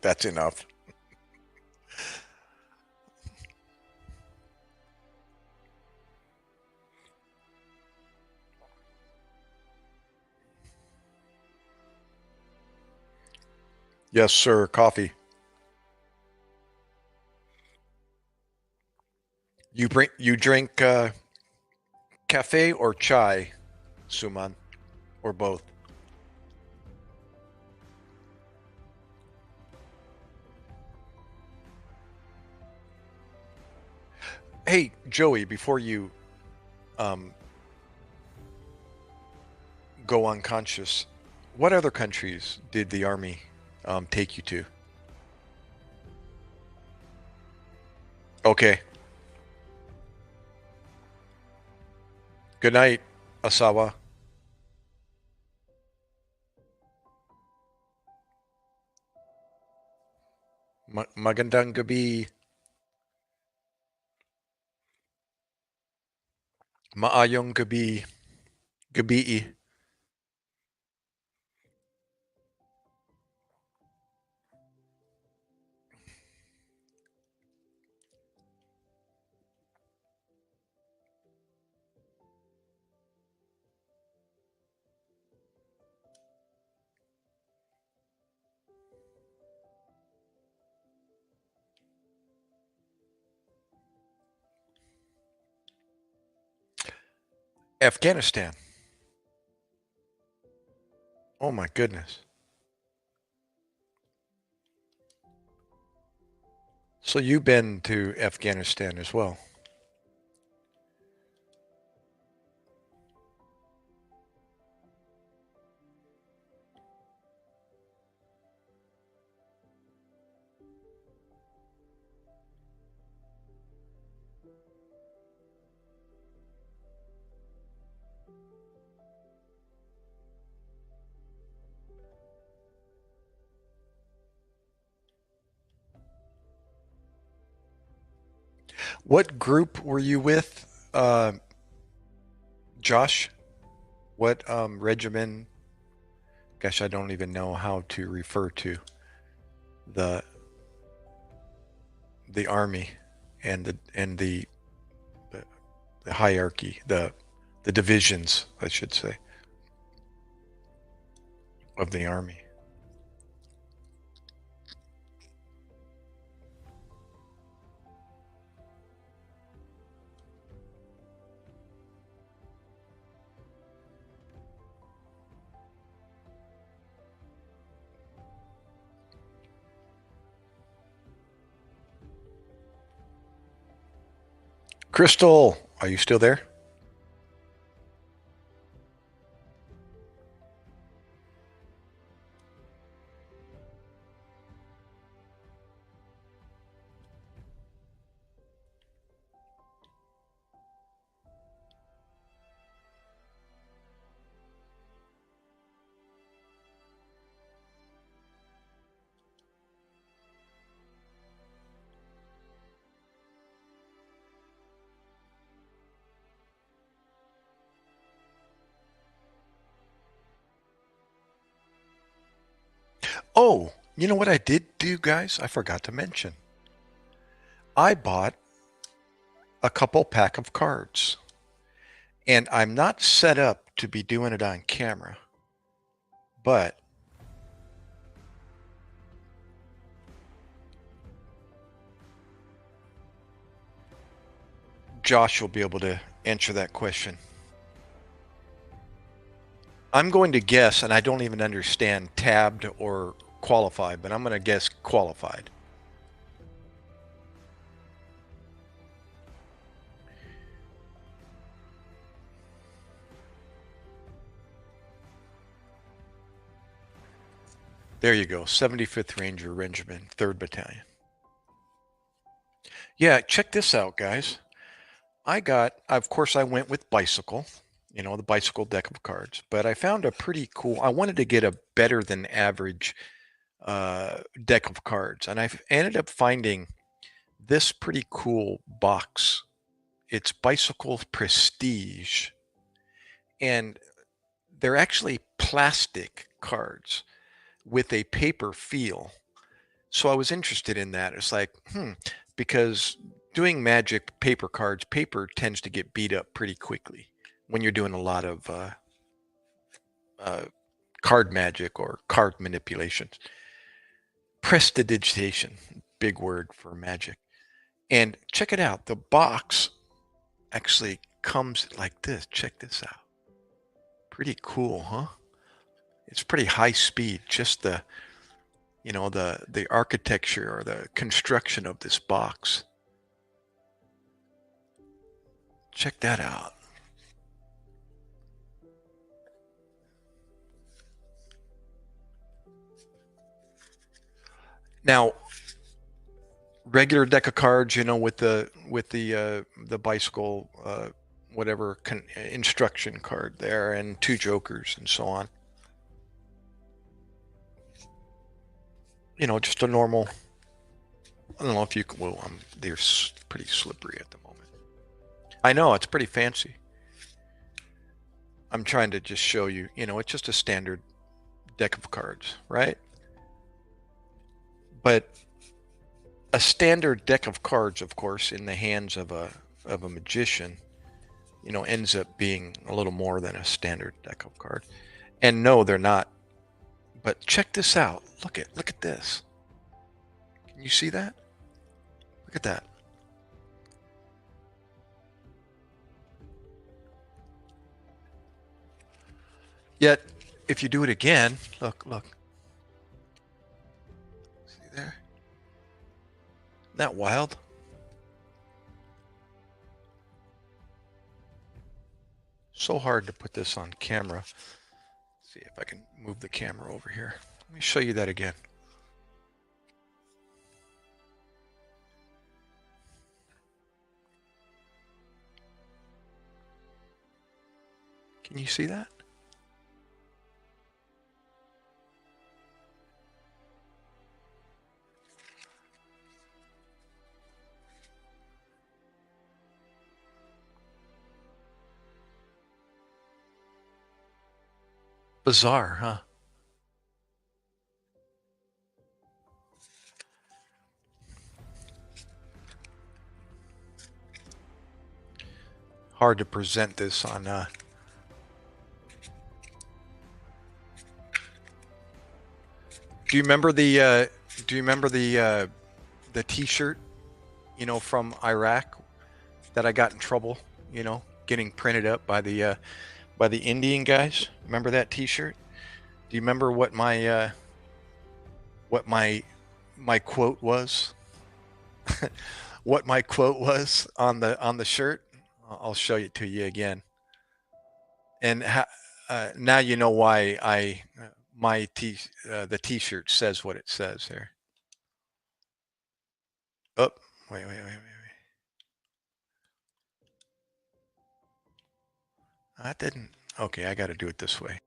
That's enough. Yes, sir. Coffee. You drink cafe or chai, Suman, or both? Hey, Joey, before you um, go unconscious, what other countries did the army take you to? Okay. Good night, Asawa. Magandang gabi. Maayong gabi. Gabi. Afghanistan. Oh my goodness. So you've been to Afghanistan as well. What group were you with, Josh? What regiment? Gosh, I don't even know how to refer to the the army and the, the hierarchy, the divisions, I should say, of the army. Crystal, are you still there? Oh, you know what I did do, guys? I forgot to mention. I bought a couple pack of cards. And I'm not set up to be doing it on camera, but Josh will be able to answer that question. I'm going to guess, and I don't even understand tabbed or qualified, but I'm going to guess qualified. There you go, 75th Ranger Regiment, 3rd Battalion. Yeah, check this out, guys. Of course, I went with bicycle, the bicycle deck of cards, but I found a pretty cool, I wanted to get a better than average deck of cards, and I ended up finding this pretty cool box. It's Bicycle Prestige, and they're actually plastic cards with a paper feel. So I was interested in that. It's like, because doing Magic paper cards, paper tends to get beat up pretty quickly when you're doing a lot of card magic or card manipulations. Prestidigitation, big word for magic. And check it out. The box actually comes like this. Check this out. Pretty cool, huh? It's pretty high speed. Just the architecture or the construction of this box. Check that out. Now, regular deck of cards, with the bicycle whatever instruction card there, and 2 jokers and so on. Just a normal. I don't know if you can. Well, they're pretty slippery at the moment. I know it's pretty fancy. I'm trying to just show you. It's just a standard deck of cards, right? But a standard deck of cards, of course, in the hands of a magician, ends up being a little more than a standard deck of cards. And no, they're not. But check this out. Look at this. Can you see that? Look at that. Yet, if you do it again, look. See there? Isn't that wild? So hard to put this on camera. Let's see if I can move the camera over here. Let me show you that again. Can you see that? Bizarre, huh? Hard to present this on Do you remember the T-shirt, from Iraq that I got in trouble, getting printed up by the Indian guys? Remember that T-shirt? Do you remember what my quote was? What my quote was on the shirt? I'll show it to you again. And now you know why the T-shirt says what it says here. Oh, wait. That didn't. Okay, I got to do it this way.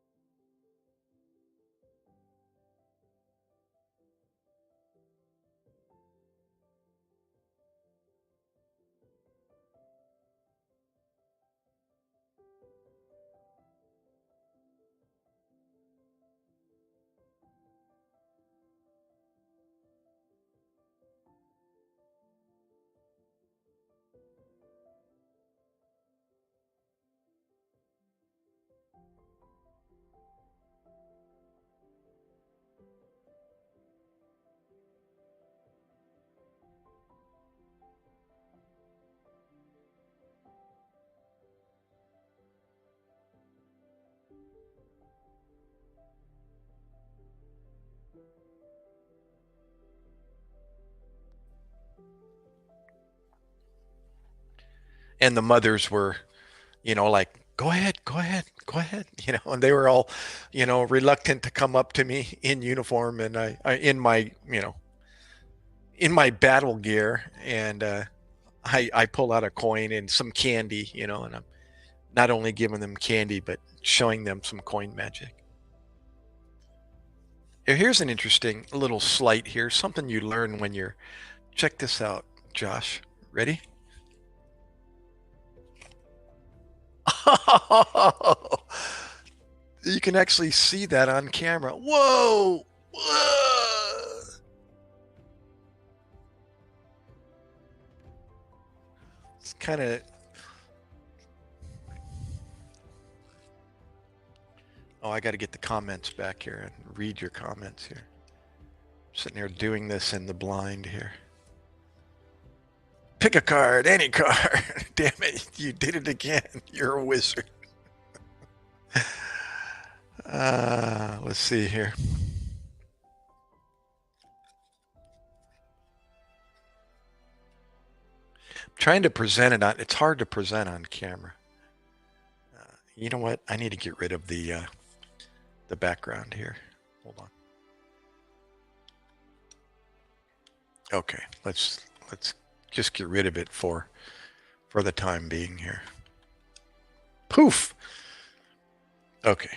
And the mothers were, like, go ahead, go ahead, go ahead, and they were all, reluctant to come up to me in uniform and I in my battle gear, and I pull out a coin and some candy, and I'm not only giving them candy, but showing them some coin magic. Here's an interesting little sleight here, something you learn when you're, check this out, Josh. Ready? You can actually see that on camera. Whoa! Whoa! It's kind of. Oh, I got to get the comments back here and read your comments here. I'm sitting here doing this in the blind here. Pick a card, any card. Damn it, you did it again. You're a wizard. Let's see here. I'm trying to present it on. It's hard to present on camera. You know what? I need to get rid of the background here. Hold on. Okay, let's just get rid of it for the time being here. Poof. Okay.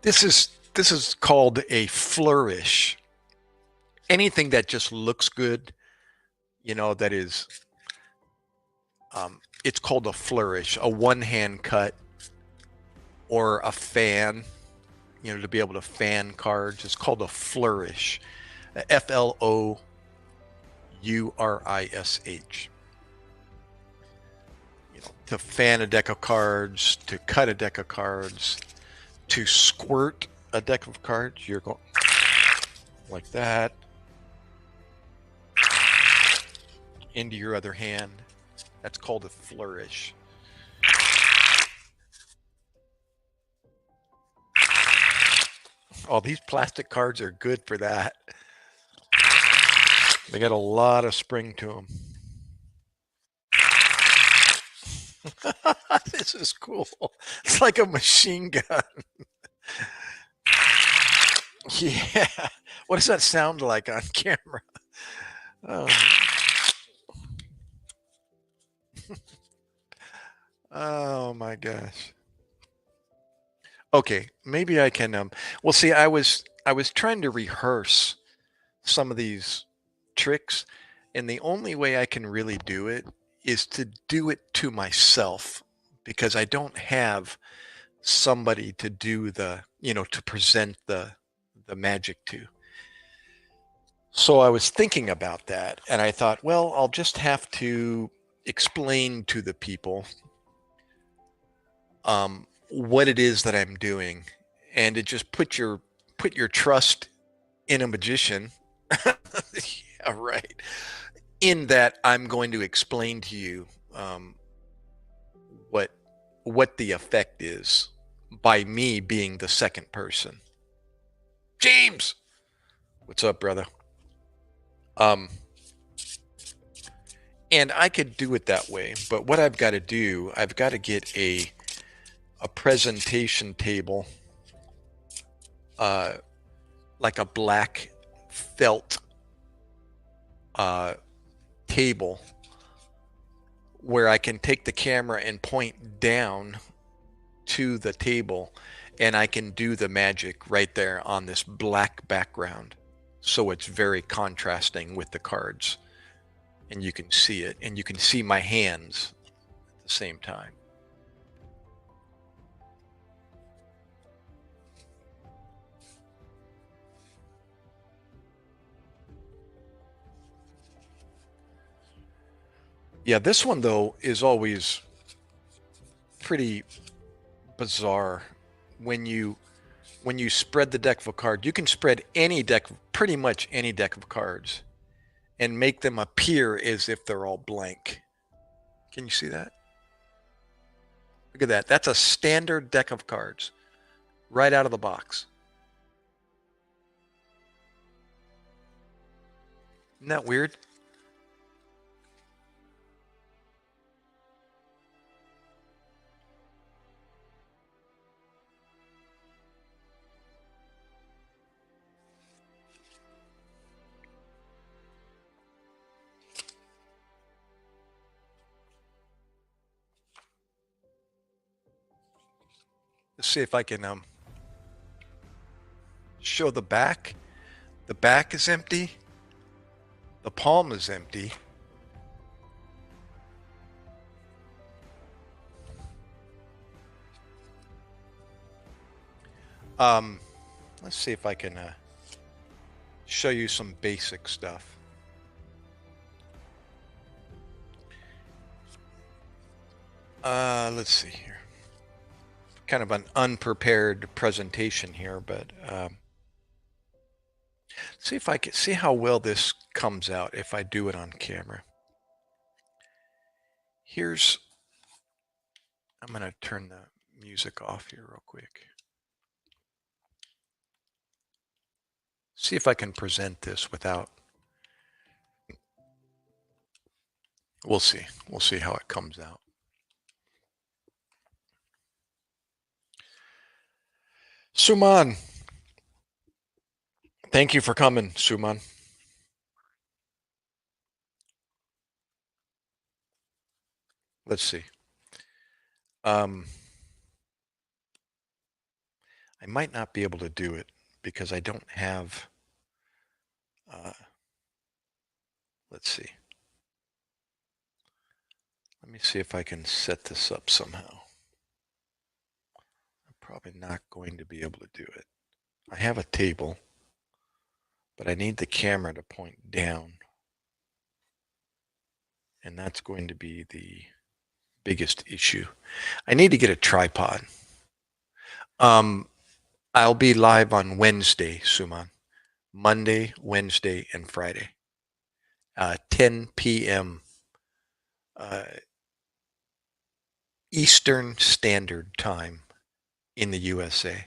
This is called a flourish. Anything that just looks good, that is, it's called a flourish, a one-hand cut, or a fan, to be able to fan cards. It's called a flourish, Flourish. To fan a deck of cards, to cut a deck of cards, to squirt a deck of cards, you're going like that into your other hand. That's called a flourish. Oh, these plastic cards are good for that. They got a lot of spring to them. This is cool. It's like a machine gun. Yeah. What does that sound like on camera? Oh, oh my gosh. Okay, maybe I can. Well, see, I was trying to rehearse some of these tricks, and the only way I can really do it is to do it to myself, because I don't have somebody to do to present the magic to. So I was thinking about that, and I thought, well, I'll just have to explain to the people what it is that I'm doing, and to just put your trust in a magician. Yeah, right. In that I'm going to explain to you what the effect is by me being the second person. James, what's up, brother? And I could do it that way, but what I've got to do, I've got to get a presentation table, like a black felt table, where I can take the camera and point down to the table, and I can do the magic right there on this black background. So it's very contrasting with the cards, and you can see it, and you can see my hands at the same time. Yeah, this one though is always pretty bizarre. When you spread the deck of cards, you can spread any deck, pretty much any deck of cards, and make them appear as if they're all blank. Can you see that? Look at that. That's a standard deck of cards right out of the box. Isn't that weird? Let's see if I can show the back. The back is empty. The palm is empty. Um, let's see if I can show you some basic stuff. Let's see here. Kind of an unprepared presentation here, but see if I can see how well this comes out if I do it on camera. Here's, I'm going to turn the music off here real quick. See if I can present this without. We'll see. We'll see how it comes out. Suman. Thank you for coming, Suman. Let's see. I might not be able to do it because I don't have, let's see. Let me see if I can set this up somehow. I'm probably not going to be able to do it. I have a table, but I need the camera to point down. And that's going to be the biggest issue. I need to get a tripod. I'll be live on Wednesday, Suman. Monday, Wednesday, and Friday. 10 p.m. Eastern Standard Time in the USA.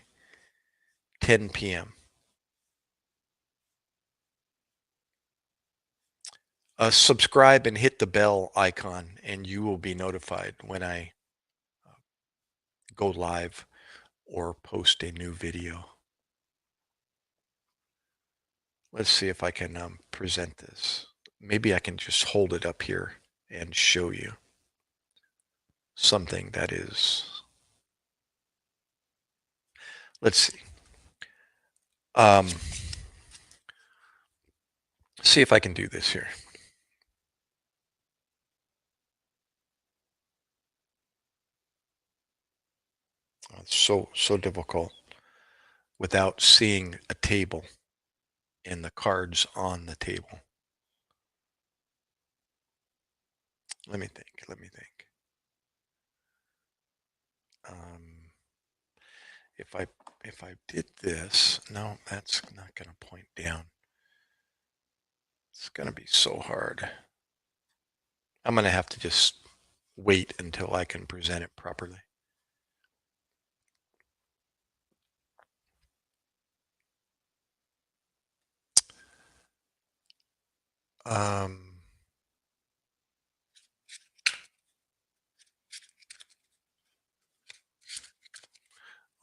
10 p.m. Subscribe and hit the bell icon, and you will be notified when I go live or post a new video. Let's see if I can present this. Maybe I can just hold it up here and show you something that is. Let's see. See if I can do this here. It's so difficult without seeing a table and the cards on the table. Let me think. If I did this, no, that's not going to point down. It's going to be so hard. I'm going to have to just wait until I can present it properly.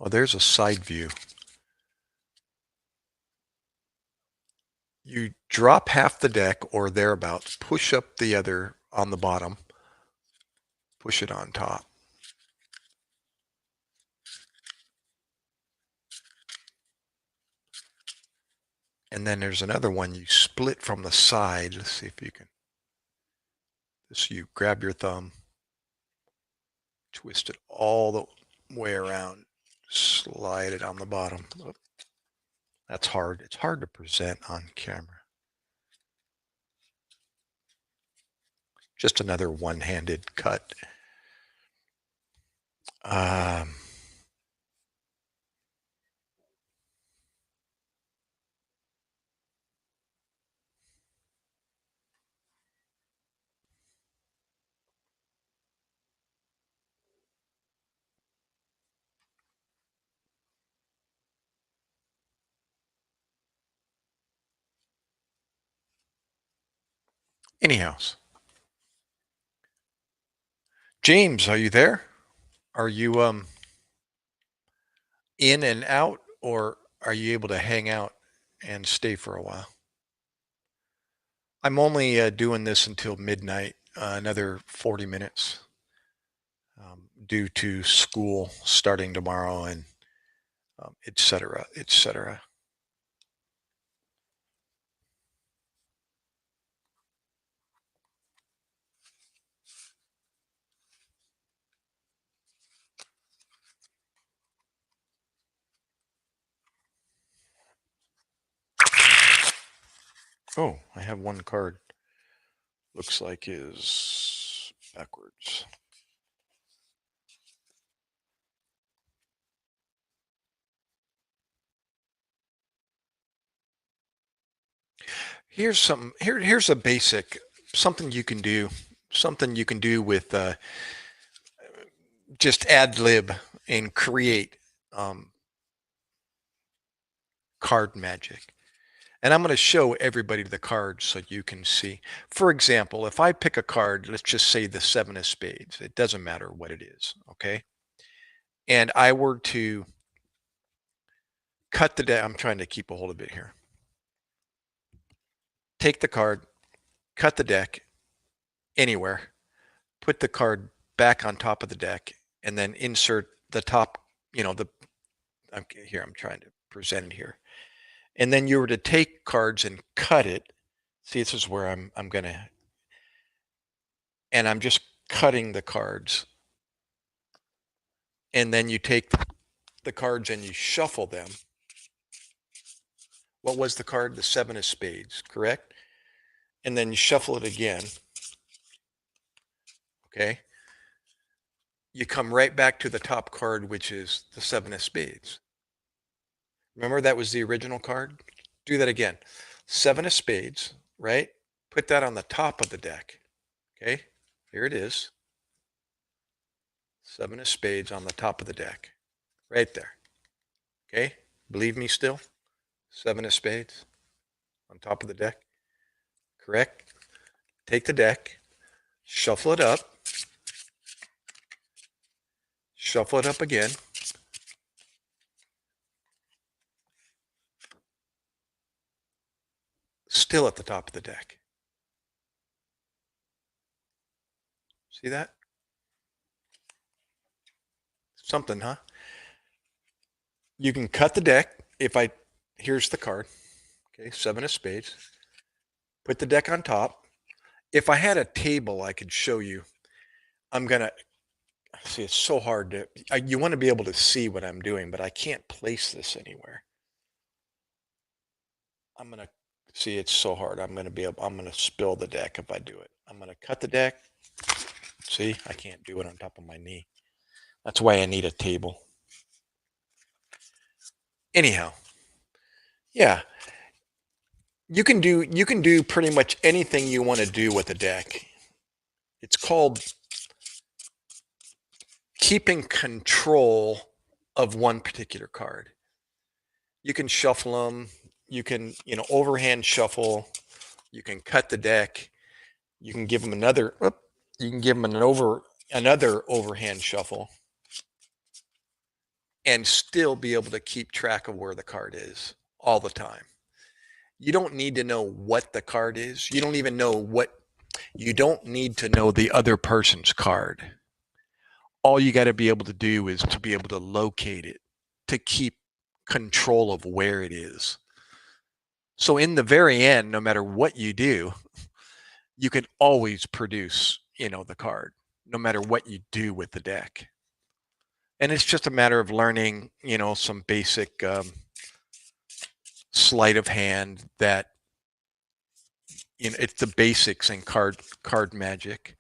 Oh, there's a side view. You drop half the deck or thereabouts, push up the other on the bottom, push it on top. And then there's another one you split from the side. Let's see if you can. So you grab your thumb, twist it all the way around, slide it on the bottom. Oh, that's hard. It's hard to present on camera. Just another one-handed cut. Anyhow, James, are you there? Are you in and out, or are you able to hang out and stay for a while? I'm only doing this until midnight, another 40 minutes, due to school starting tomorrow and et cetera, et cetera. Oh, I have one card. Looks like is backwards. Here's some here's a basic something you can do, something you can do with just ad lib and create um, card magic. And I'm going to show everybody the cards so you can see. For example, if I pick a card, let's just say the seven of spades, it doesn't matter what it is, okay? And I were to cut the deck, I'm trying to keep a hold of it here. Take the card, cut the deck anywhere, put the card back on top of the deck, and then insert the top, here, I'm trying to present it here. And then you were to take cards and cut it. See, this is where I'm gonna, and I'm just cutting the cards. And then you take the cards and you shuffle them. What was the card? The seven of spades, correct? And then you shuffle it again. Okay. You come right back to the top card, which is the seven of spades. Remember that was the original card? Do that again. Seven of spades, right? Put that on the top of the deck. Okay. Here it is. Seven of spades on the top of the deck. Right there. Okay. Believe me still? Seven of spades on top of the deck. Correct? Take the deck, shuffle it up, shuffle it up again. Still at the top of the deck. See that? Something, huh? You can cut the deck. Here's the card. Okay, seven of spades. Put the deck on top. If I had a table, I could show you. I'm going to see, it's so hard you want to be able to see what I'm doing, but I can't place this anywhere. I'm going to see, it's so hard. I'm going to spill the deck if I do it. I'm going to cut the deck. See, I can't do it on top of my knee. That's why I need a table. Anyhow, yeah, you can do pretty much anything you want to do with a deck. It's called keeping control of one particular card. You can shuffle them. You can, overhand shuffle. You can cut the deck. You can give them another. You can give them another overhand shuffle, and still be able to keep track of where the card is all the time. You don't need to know what the card is. You don't even know you don't need to know the other person's card. All you got to be able to do is to be able to locate it, to keep control of where it is. So in the very end, no matter what you do, you can always produce, the card, no matter what you do with the deck. And it's just a matter of learning, some basic sleight of hand that, it's the basics in card magic.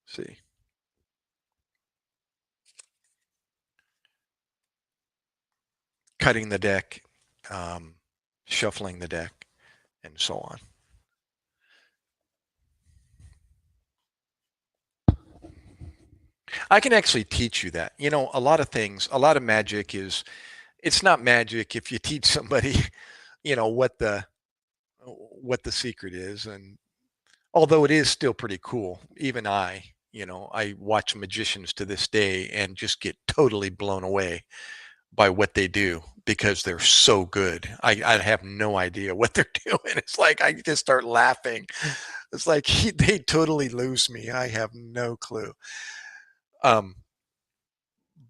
See. Cutting the deck, shuffling the deck, and so on. I can actually teach you that. A lot of things, a lot of magic it's not magic if you teach somebody, what the what the secret is. And although it is still pretty cool, even I watch magicians to this day and just get totally blown away by what they do because they're so good. I have no idea what they're doing. It's like I just start laughing. It's like they totally lose me. I have no clue. Um,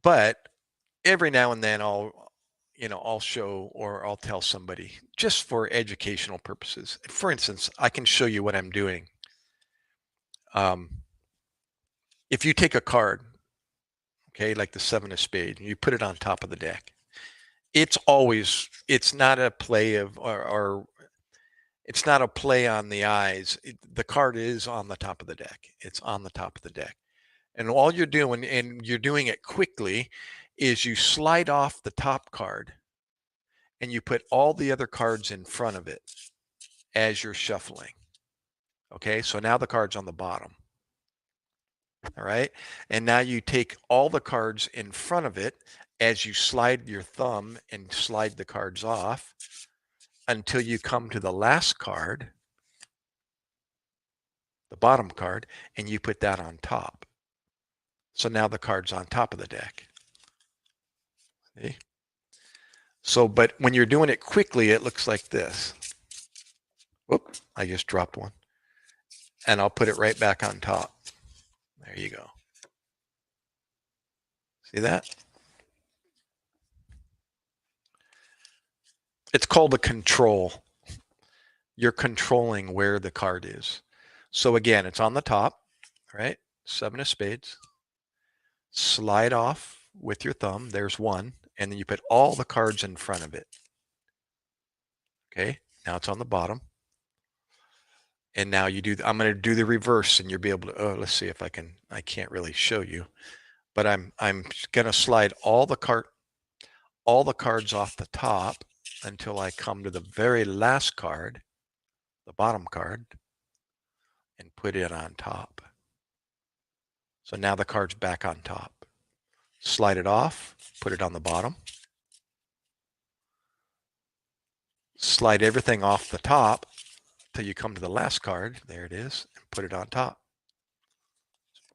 but every now and then I'll show or I'll tell somebody just for educational purposes. For instance, I can show you what I'm doing. Um, if you take a card, okay, like the seven of spades, and you put it on top of the deck, it's not a play of or it's not a play on the eyes. The card is on the top of the deck. It's on the top of the deck. And all you're doing, and you're doing it quickly, is you slide off the top card and you put all the other cards in front of it as you're shuffling. Okay, so now the card's on the bottom. All right, and now you take all the cards in front of it as you slide your thumb and slide the cards off until you come to the last card, the bottom card, and you put that on top. So now the card's on top of the deck. See? So, but when you're doing it quickly, it looks like this. Whoop, I just dropped one. And I'll put it right back on top. There you go. See that? It's called a control. You're controlling where the card is. So again, it's on the top, right? Seven of spades. Slide off with your thumb. There's one. And then you put all the cards in front of it. Okay, now it's on the bottom. And now I'm going to do the reverse and you'll be able to, let's see if I can't really show you, but I'm going to slide all the cards off the top until I come to the very last card, the bottom card, and put it on top. So now the card's back on top. Slide it off, put it on the bottom. Slide everything off the top till you come to the last card. There it is, and put it on top.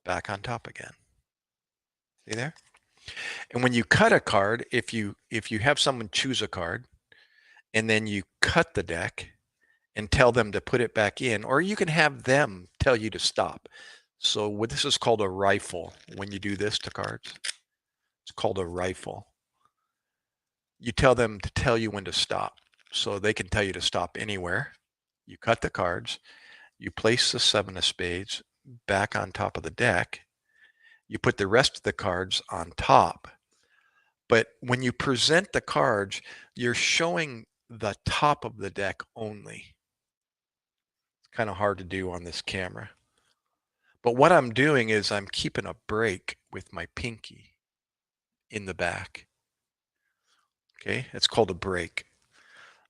Back on top again. See there? And when you cut a card, if you have someone choose a card and then you cut the deck and tell them to put it back in, or you can have them tell you to stop. So this is called a rifle. When you do this to cards, it's called a rifle. You tell them to tell you when to stop. So they can tell you to stop anywhere. You cut the cards, you place the seven of spades back on top of the deck. You put the rest of the cards on top. But when you present the cards, you're showing the top of the deck only. It's kind of hard to do on this camera. But what I'm doing is I'm keeping a break with my pinky in the back. Okay, it's called a break.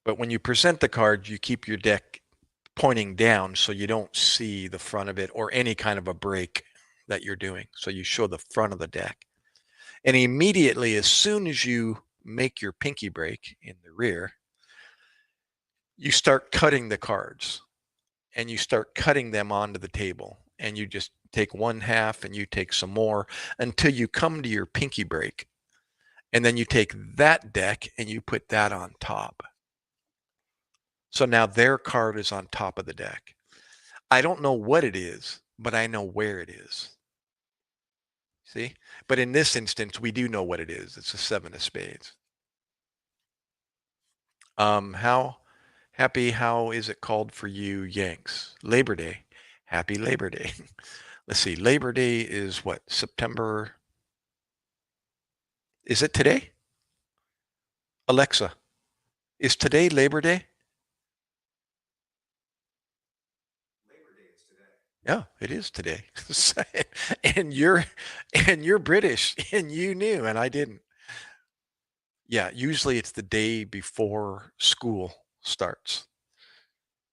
But when you present the card, you keep your deck pointing down so you don't see the front of it or any kind of a break that you're doing. So you show the front of the deck. And immediately, as soon as you make your pinky break in the rear, you start cutting the cards and you start cutting them onto the table. And you just take one half and you take some more until you come to your pinky break. And then you take that deck and you put that on top. So now their card is on top of the deck. I don't know what it is, but I know where it is. See? But in this instance, we do know what it is. It's a seven of spades. How is it called for you Yanks? Labor Day. Happy Labor Day. Let's see. Labor Day is what? September. Is it today? Alexa, is today Labor Day? Yeah, it is today. and you're British and you knew and I didn't. Yeah, usually it's the day before school starts.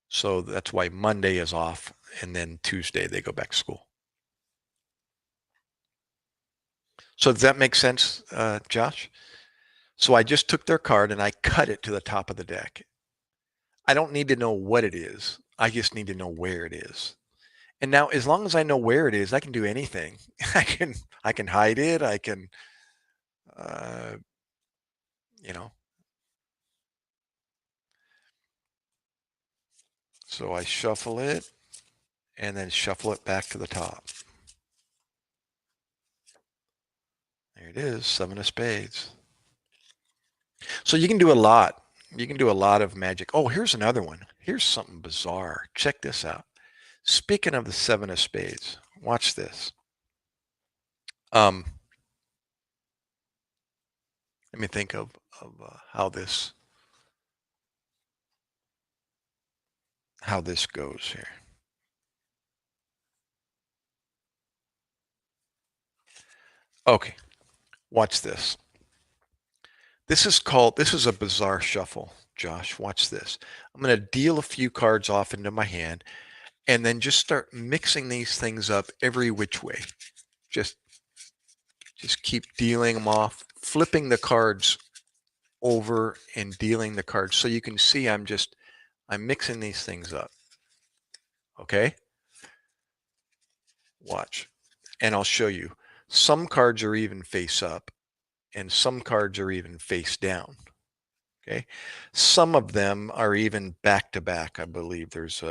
So that's why Monday is off and then Tuesday they go back to school. So does that make sense, Josh? So I just took their card and I cut it to the top of the deck. I don't need to know what it is. I just need to know where it is. And now, as long as I know where it is, I can do anything. I can hide it. I can, uh, you know. So I shuffle it and then shuffle it back to the top. There it is, 7 of spades. So you can do a lot. You can do a lot of magic. Oh, here's another one. Here's something bizarre. Check this out. Speaking of the 7 of spades, watch this. Um, Let me think of how this goes here. Okay, watch this. This is a bizarre shuffle, Josh. Watch this. I'm going to deal a few cards off into my hand and then just start mixing these things up every which way. Just keep dealing them off, flipping the cards over and dealing the cards. So you can see I'm mixing these things up. Okay? Watch. And I'll show you. Some cards are even face up and some cards are even face down. Okay? Some of them are even back to back. I believe there's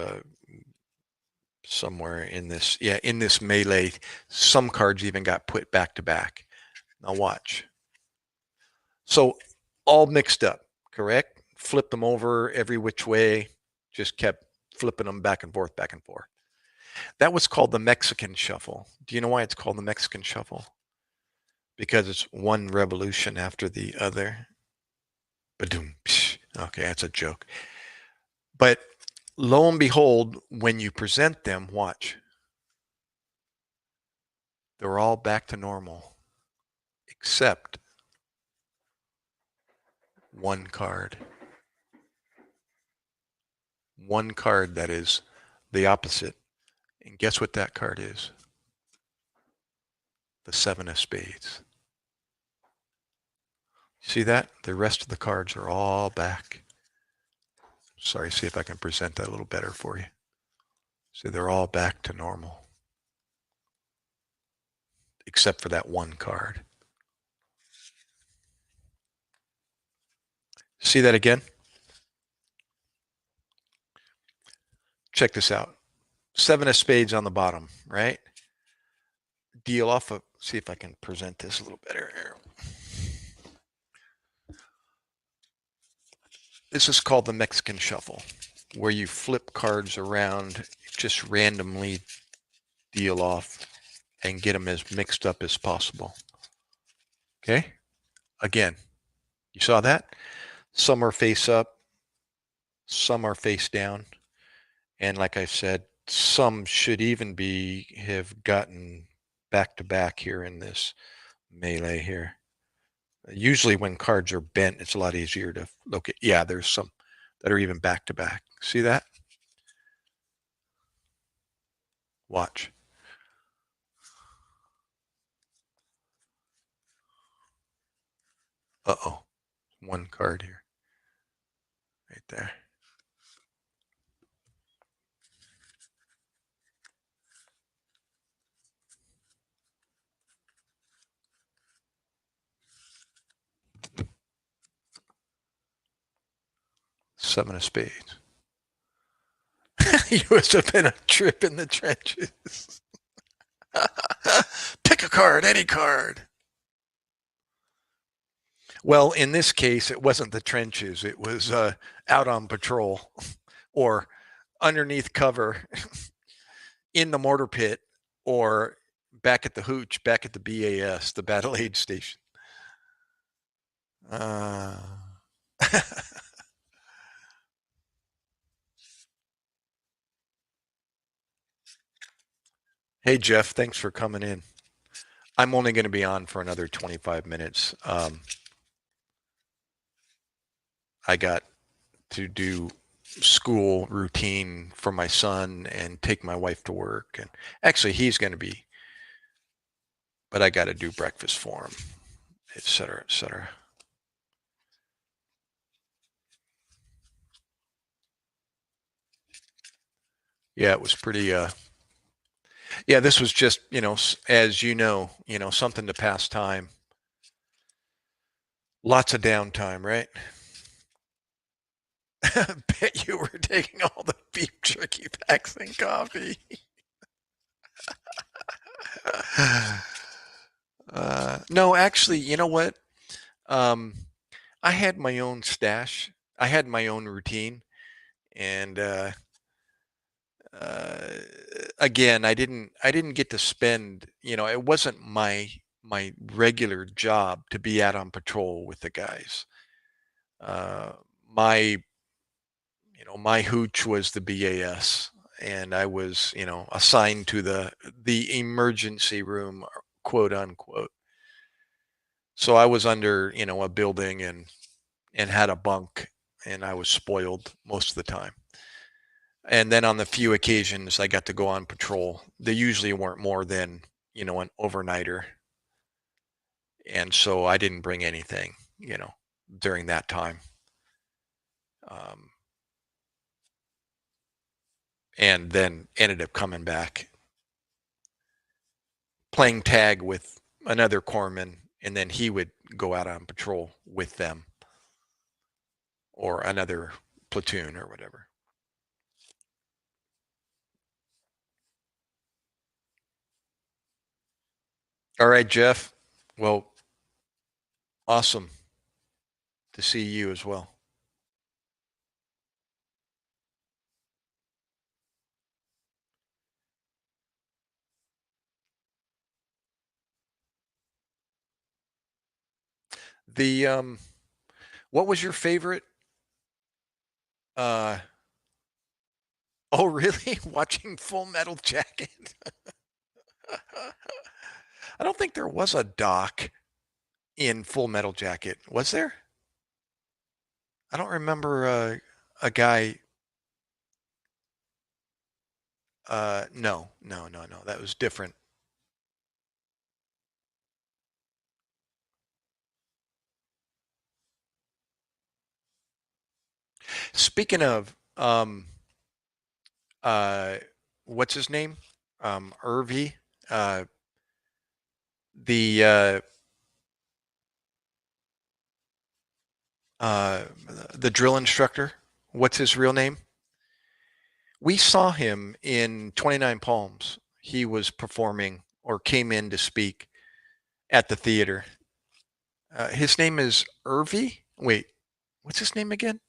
somewhere in this melee, some cards even got put back to back. Now watch. So all mixed up, correct? Flip them over every which way, just kept flipping them back and forth, back and forth. That was called the Mexican shuffle. Do you know why it's called the Mexican shuffle? Because it's one revolution after the other. Ba-doom. Okay, that's a joke. But lo and behold, when you present them, watch. They're all back to normal, except one card. One card that is the opposite. And guess what that card is? The 7 of spades. See that? The rest of the cards are all back. Sorry, see if I can present that a little better for you. See, they're all back to normal. Except for that one card. See that again? Check this out. 7 of spades on the bottom, right? Deal off of, see if I can present this a little better here. This is called the Mexican shuffle, where you flip cards around, just randomly deal off and get them as mixed up as possible. Okay? Again, you saw that? Some are face up, some are face down. And like I said, some should even have gotten back to back here in this melee here. Usually when cards are bent, it's a lot easier to look at. Yeah, there's some that are even back to back. See that? Watch. Uh-oh. One card here. Right there. Seven of spades. You must have been a trip in the trenches. Pick a card, any card. Well, in this case, it wasn't the trenches. It was out on patrol or underneath cover in the mortar pit or back at the hooch, back at the BAS, the battle aid station. Hey, Jeff, thanks for coming in. I'm only going to be on for another 25 minutes. I got to do school routine for my son and take my wife to work. And actually, he's going to be, but I got to do breakfast for him, et cetera, et cetera. Yeah, it was pretty. Yeah, this was just as something to pass time. Lots of downtime, right? Bet you were taking all the beef jerky packs and coffee. No, actually, you know what? Um, I had my own stash. I had my own routine, and uh, again, I didn't get to spend. It wasn't my regular job to be out on patrol with the guys. Uh, my hooch was the BAS, and I was assigned to the emergency room, quote unquote. So I was under a building and had a bunk, and I was spoiled most of the time. And then on the few occasions I got to go on patrol, they usually weren't more than an overnighter, and so I didn't bring anything during that time. Um, and then ended up coming back playing tag with another corpsman, and then he would go out on patrol with them or another platoon or whatever. All right, Jeff. Well, awesome to see you as well. The what was your favorite? Uh, oh, really? Watching Full Metal Jacket? I don't think there was a doc in Full Metal Jacket. Was there? I don't remember a guy. No, no, no, no. That was different. Speaking of, uh, what's his name? Irvy, uh, the uh, the drill instructor. What's his real name? We saw him in 29 Palms. He was performing or came in to speak at the theater. His name is Irvy. Wait, what's his name again?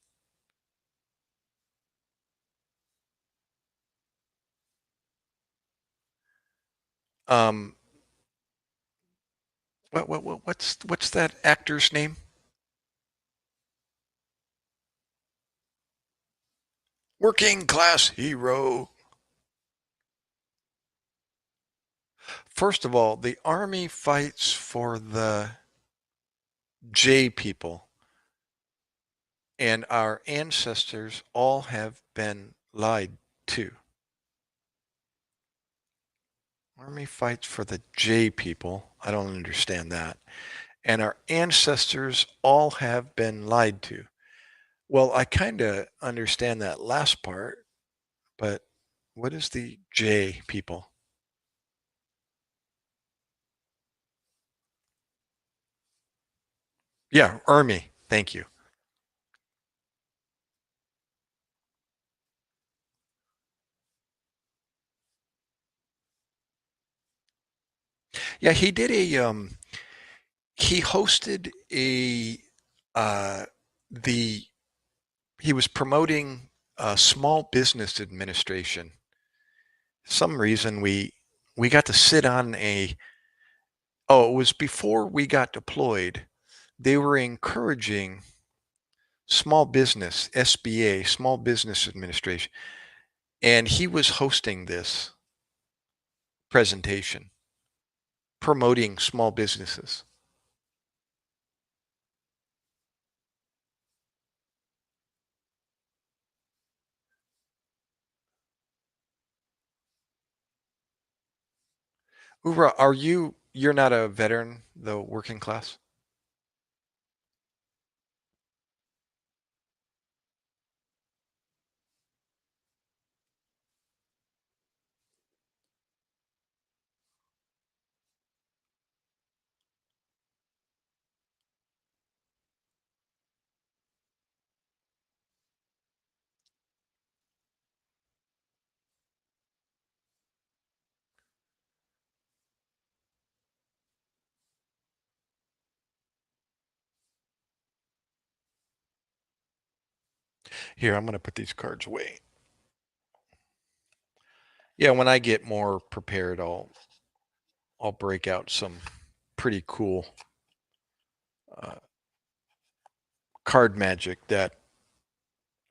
Um, what's that actor's name? Working class hero. First of all, the army fights for the J people, and our ancestors all have been lied to. Army fights for the J people. I don't understand that. And our ancestors all have been lied to. Well, I kind of understand that last part, but what is the J people? Yeah, army. Thank you. Yeah, he hosted a uh the he was promoting small business administration. Some reason we got to sit on a oh, it was before we got deployed. They were encouraging small business, SBA, small business administration, and he was hosting this presentation promoting small businesses. Ura, you're not a veteran, the working class? Here, I'm going to put these cards away. Yeah, when I get more prepared, I'll break out some pretty cool uh, card magic that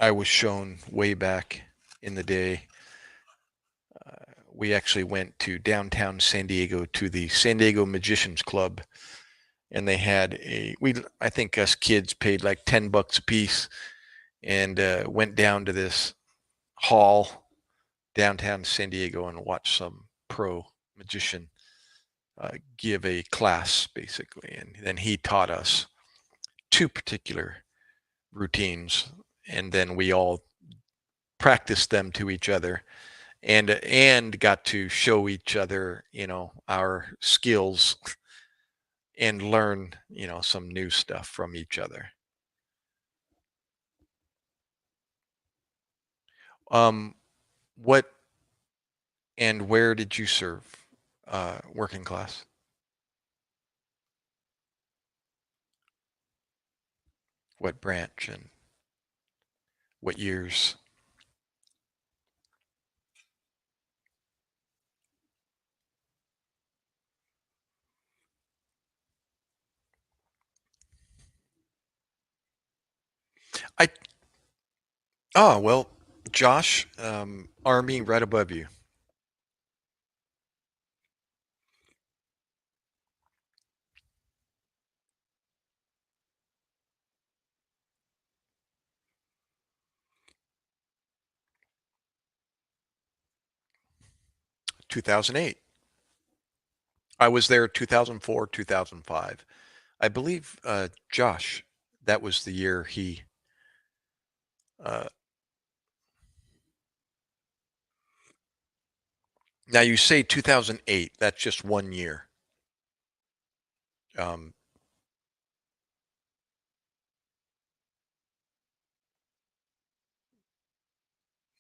I was shown way back in the day. We actually went to downtown San Diego to the San Diego Magicians Club, and they had I think us kids paid like $10 a piece, and went down to this hall downtown San Diego and watched some pro magician give a class basically, and then he taught us two particular routines, and then we all practiced them to each other, and got to show each other, our skills, and learn, some new stuff from each other. Um, what and where did you serve? Working class. What branch and what years? I Oh well, Josh, Army right above you. 2008. I was there 2004, 2005. I believe Josh, that was the year he. Uh, Now you say 2008. That's just 1 year. Um,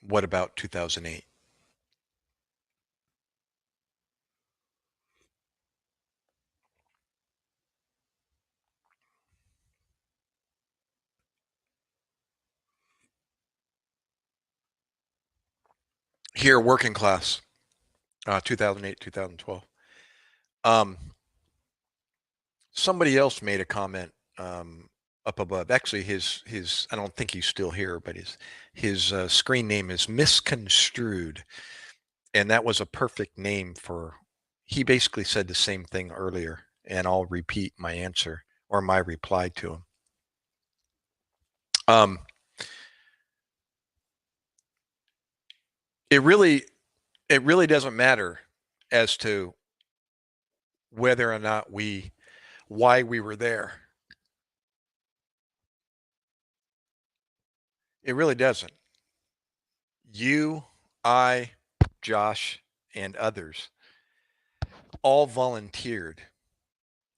what about 2008? Here, working class, 2008, 2012. Um, Somebody else made a comment up above. Actually, his I don't think he's still here, but his screen name is misconstrued, and that was a perfect name for. He basically said the same thing earlier, and I'll repeat my answer or my reply to him. Um, it really it really doesn't matter as to whether or not why we were there. It really doesn't. You, I, Josh, and others all volunteered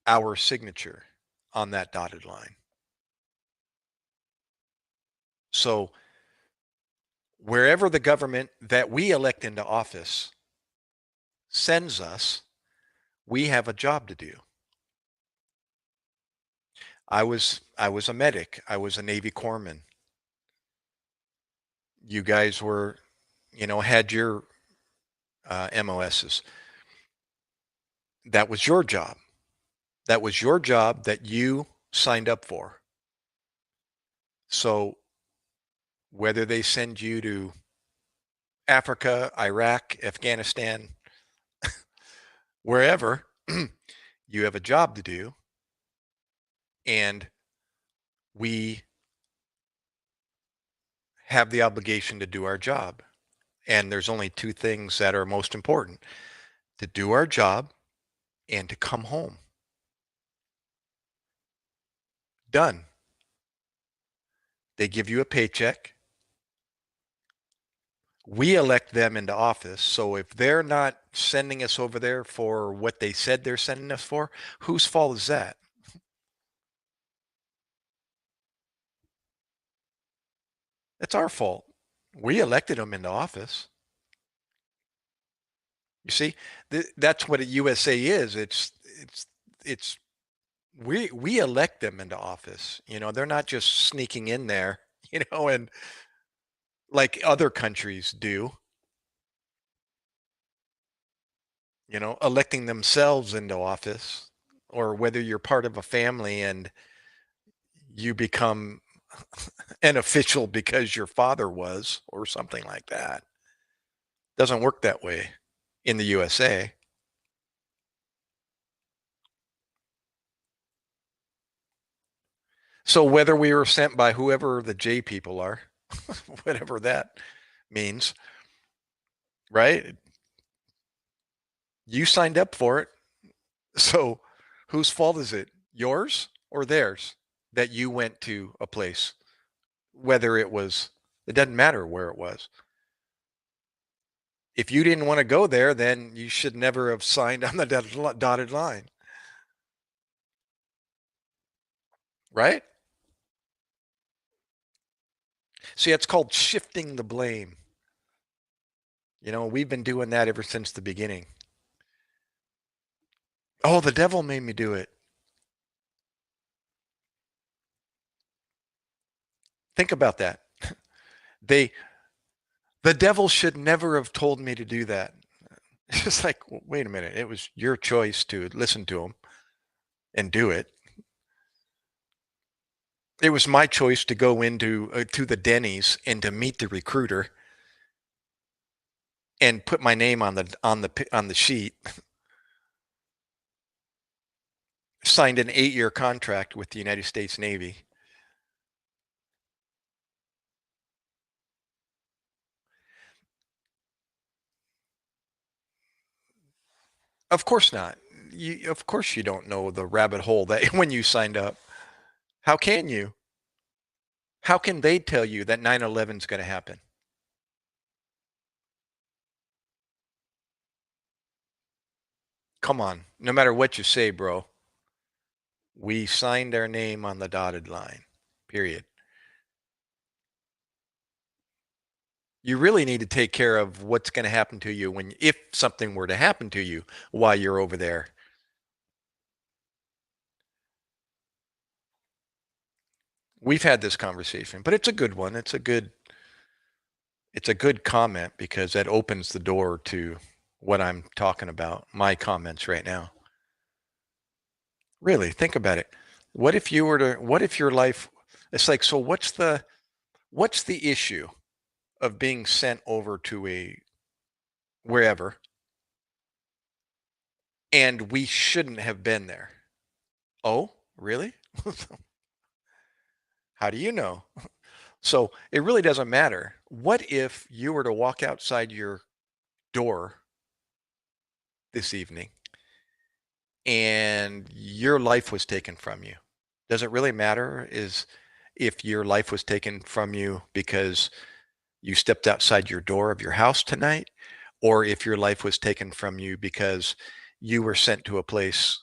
our signature on that dotted line. So wherever the government that we elect into office sends us, we have a job to do. I was a medic. I was a Navy corpsman. You guys were, had your MOSs. That was your job. That was your job that you signed up for. So whether they send you to Africa, Iraq, Afghanistan, wherever, you have a job to do, and we have the obligation to do our job. And there's only two things that are most important: to do our job and to come home. Done. They give you a paycheck. We elect them into office. So if they're not sending us over there for what they said they're sending us for, whose fault is that? It's our fault. We elected them into office. You see, that's what a USA is. It's we elect them into office. They're not just sneaking in there. And like other countries do, electing themselves into office, or whether you're part of a family and you become an official because your father was, or something like that. Doesn't work that way in the USA. So whether we were sent by whoever the J people are, whatever that means, right? You signed up for it. So whose fault is it? Yours or theirs that you went to a place? Whether it doesn't matter where it was. If you didn't want to go there, then you should never have signed on the dotted line, right? See, it's called shifting the blame. We've been doing that ever since the beginning. Oh, the devil made me do it. Think about that. They The devil should never have told me to do that. It's just like, wait a minute. It was your choice to listen to him and do it. It was my choice to go into to the Denny's and to meet the recruiter and put my name on the sheet. Signed an 8-year contract with the United States Navy. Of course not. Of course you don't know the rabbit hole that when you signed up. How can you? How can they tell you that 9/11 is going to happen? Come on. No matter what you say, bro. We signed our name on the dotted line. Period. You really need to take care of what's going to happen to you if something were to happen to you while you're over there. We've had this conversation, but it's a good one. It's a good comment because that opens the door to what I'm talking about, my comments right now. Really, think about it. What if your life, it's like, so what's the issue of being sent over to a wherever, and we shouldn't have been there? Oh, really? How do you know? So it really doesn't matter. What if you were to walk outside your door this evening and your life was taken from you? Does it really matter is if your life was taken from you because you stepped outside your door of your house tonight, or if your life was taken from you because you were sent to a place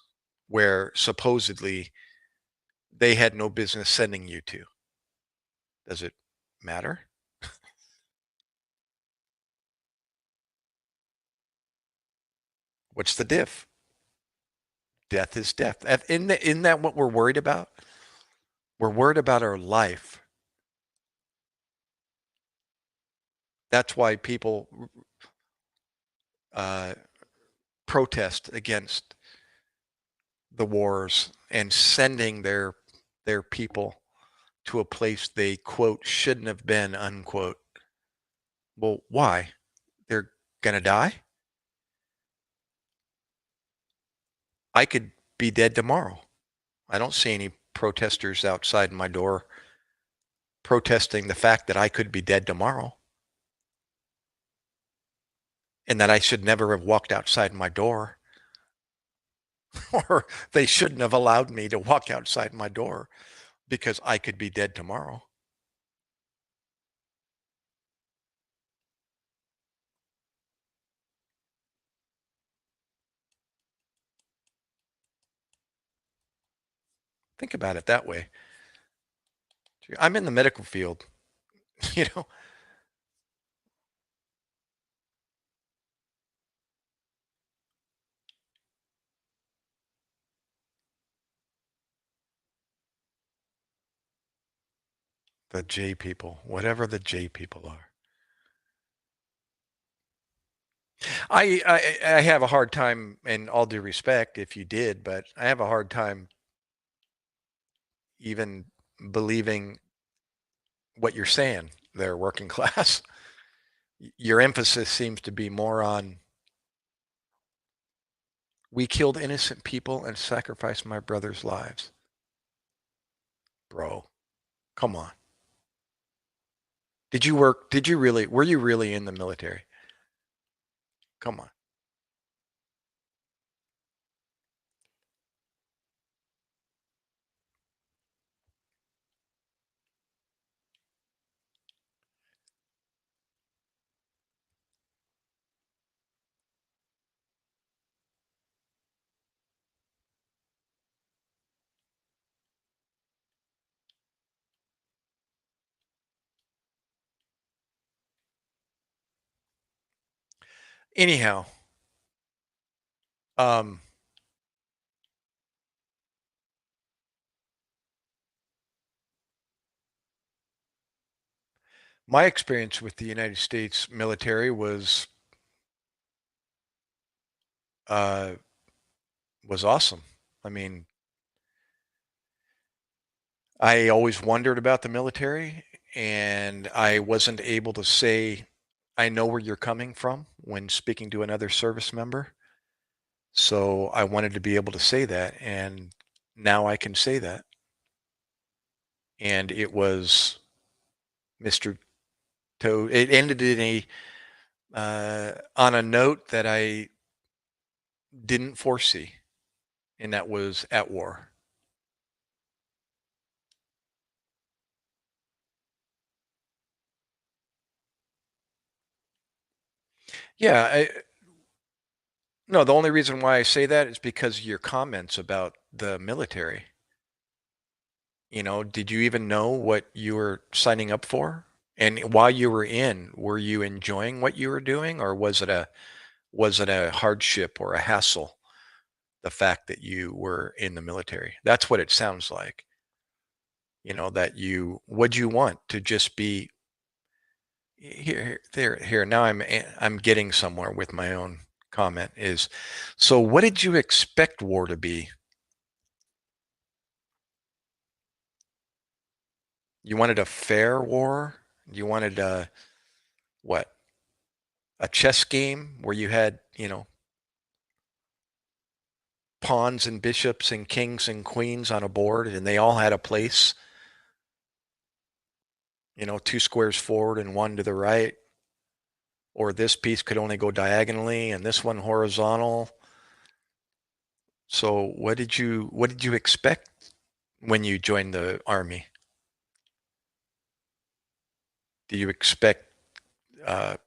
where supposedly they had no business sending you to? Does it matter? What's the diff? Death is death. Isn't that what we're worried about? We're worried about our life. That's why people uh, protest against the wars and sending their people to a place they quote shouldn't have been unquote. Well, why? They're gonna die. I could be dead tomorrow. I don't see any protesters outside my door protesting the fact that I could be dead tomorrow and that I should never have walked outside my door. Or they shouldn't have allowed me to walk outside my door because I could be dead tomorrow. Think about it that way. I'm in the medical field, you know, the J people, whatever the J people are. I have a hard time, and all due respect if you did, but I have a hard time even believing what you're saying there, working class. Your emphasis seems to be more on we killed innocent people and sacrificed my brother's lives. Bro, come on. Were you really in the military? Come on. Anyhow, um, my experience with the United States military uh, was awesome. I mean, I always wondered about the military, and I wasn't able to say, I know where you're coming from when speaking to another service member. So I wanted to be able to say that, and now I can say that. And it was Mr. Toad. It ended in a on a note that I didn't foresee, and that was at war. Yeah, no, the only reason why I say that is because of your comments about the military. Did you even know what you were signing up for? And while you were in, were you enjoying what you were doing, or was it a hardship or a hassle, the fact that you were in the military? That's what it sounds like. That would you want to just be here, there, here. Now I'm getting somewhere with my own comment is, so what did you expect war to be? You wanted a fair war? You wanted what? A chess game where you had, pawns and bishops and kings and queens on a board and they all had a place, two squares forward and one to the right, or this piece could only go diagonally and this one horizontal. So what did you expect when you joined the army? Do you expect uh,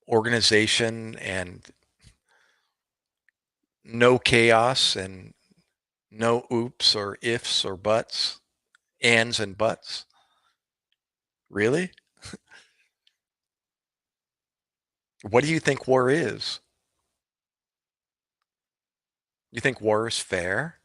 organization and no chaos and no oops or ifs or buts, ands and buts? Really? What do you think war is? You think war is fair?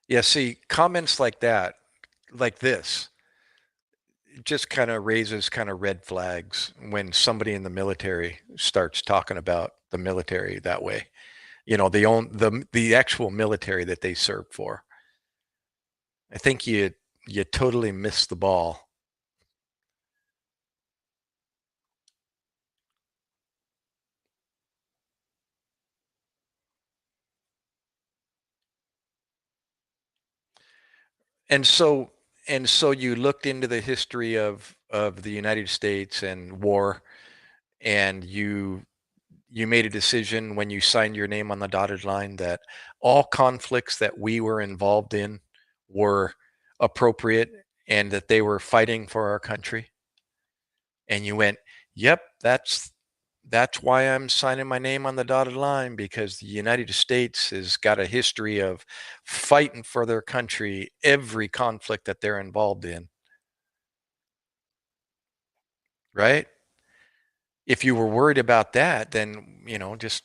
Yeah, see, comments like that, like this, it just kind of raises kind of red flags when somebody in the military starts talking about the military that way. The actual military that they serve for. I think you totally missed the ball. And so you looked into the history of the United States and war, and you made a decision when you signed your name on the dotted line that all conflicts that we were involved in were appropriate and that they were fighting for our country. And you went, "Yep, that's why I'm signing my name on the dotted line, because the United States has got a history of fighting for their country every conflict that they're involved in." right? If you were worried about that, then, just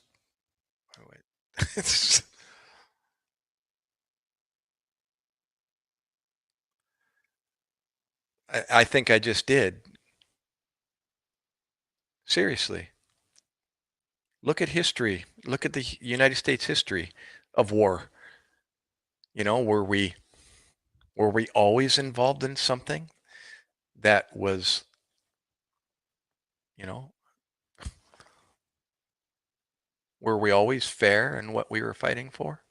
I think I just did. Seriously. Look at history. Look at the United States history of war. Were we always involved in something that was, you know, were we always fair in what we were fighting for?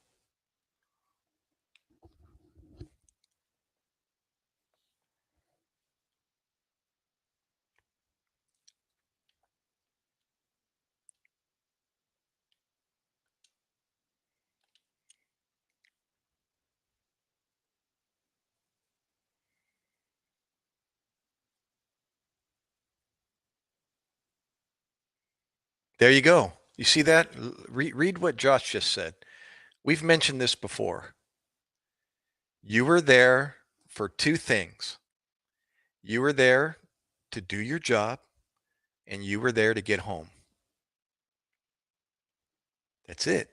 There you go. You see that? Read what Josh just said. We've mentioned this before. You were there for two things. You were there to do your job, and you were there to get home. That's it.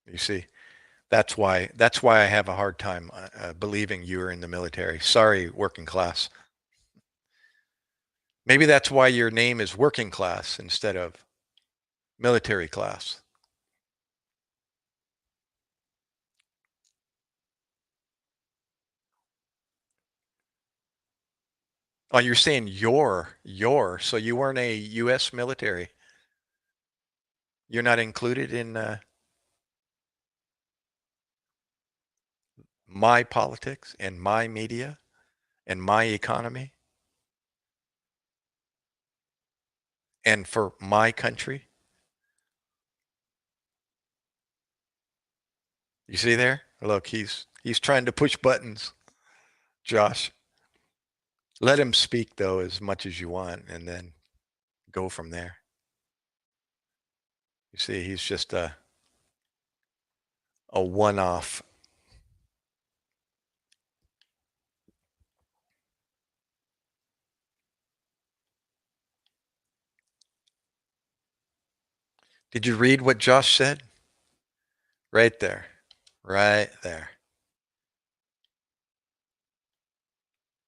You see, that's why I have a hard time believing you were in the military. Sorry, working class. Maybe that's why your name is working class instead of military class. Oh, you're saying so you weren't a U.S. military. You're not included in my politics and my media and my economy and for my country. You see there? Look, he's trying to push buttons, Josh. Let him speak though as much as you want and then go from there. You see, he's just a one-off. Did you read what Josh said? Right there. Right there.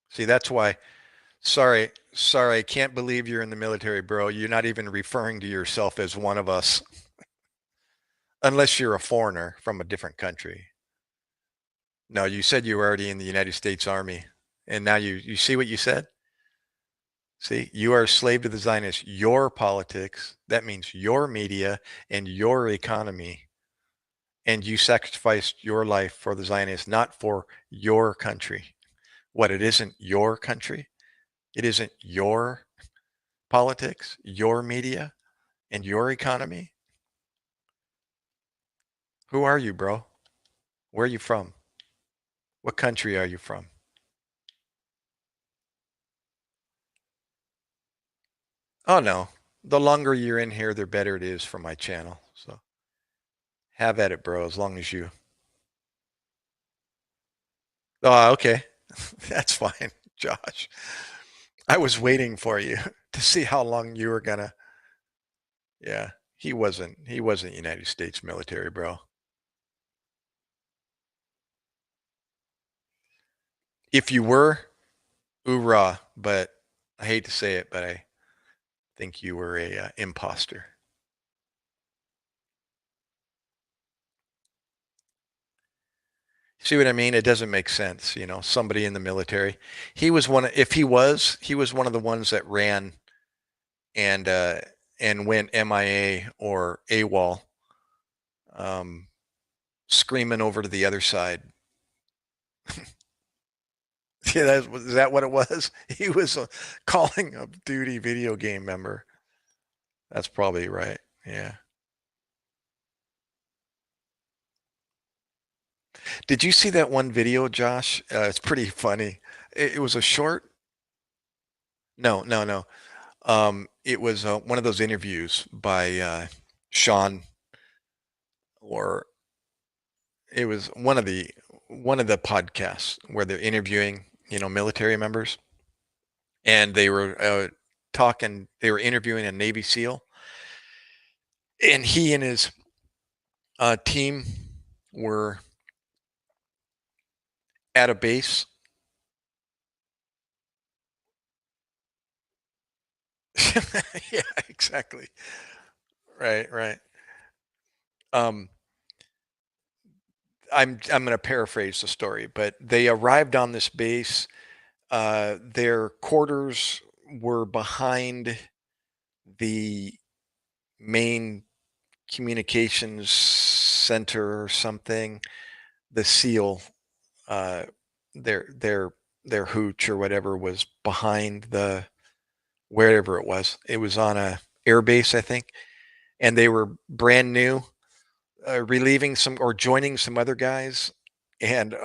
See, that's why. Sorry, I can't believe you're in the military, bro. You're not even referring to yourself as one of us, unless you're a foreigner from a different country. No, you said you were already in the United States Army, and now you see what you said? See, you are a slave to the Zionists. Your politics, that means your media and your economy, and you sacrificed your life for the Zionists, not for your country. What, it isn't your country? It isn't your politics, your media, and your economy? Who are you, bro? Where are you from? What country are you from? Oh, no. The longer you're in here, the better it is for my channel. So have at it, bro, as long as you. Oh, okay. That's fine, Josh. I was waiting for you to see how long you were gonna. Yeah, he wasn't United States military, bro. If you were, hoorah, but I hate to say it, but I think you were a imposter. See what I mean? It doesn't make sense, somebody in the military. He was one if he was one of the ones that ran and went MIA or AWOL, um, screaming over to the other side. Yeah, is that what it was? He was calling a duty video game member. That's probably right. Yeah. Did you see that one video, Josh? It's pretty funny. It was a short. No, no, no. It was one of those interviews by Sean or it was one of the podcasts where they're interviewing, military members, and they were talking. They were interviewing a Navy SEAL, and he and his team were at a base. Yeah, exactly. Right, right. Um, I'm going to paraphrase the story, but they arrived on this base. Their quarters were behind the main communications center or something. The SEAL, uh, their their their hooch or whatever was behind the wherever it was. It was on a air base, I think, and they were brand new, relieving some or joining some other guys, and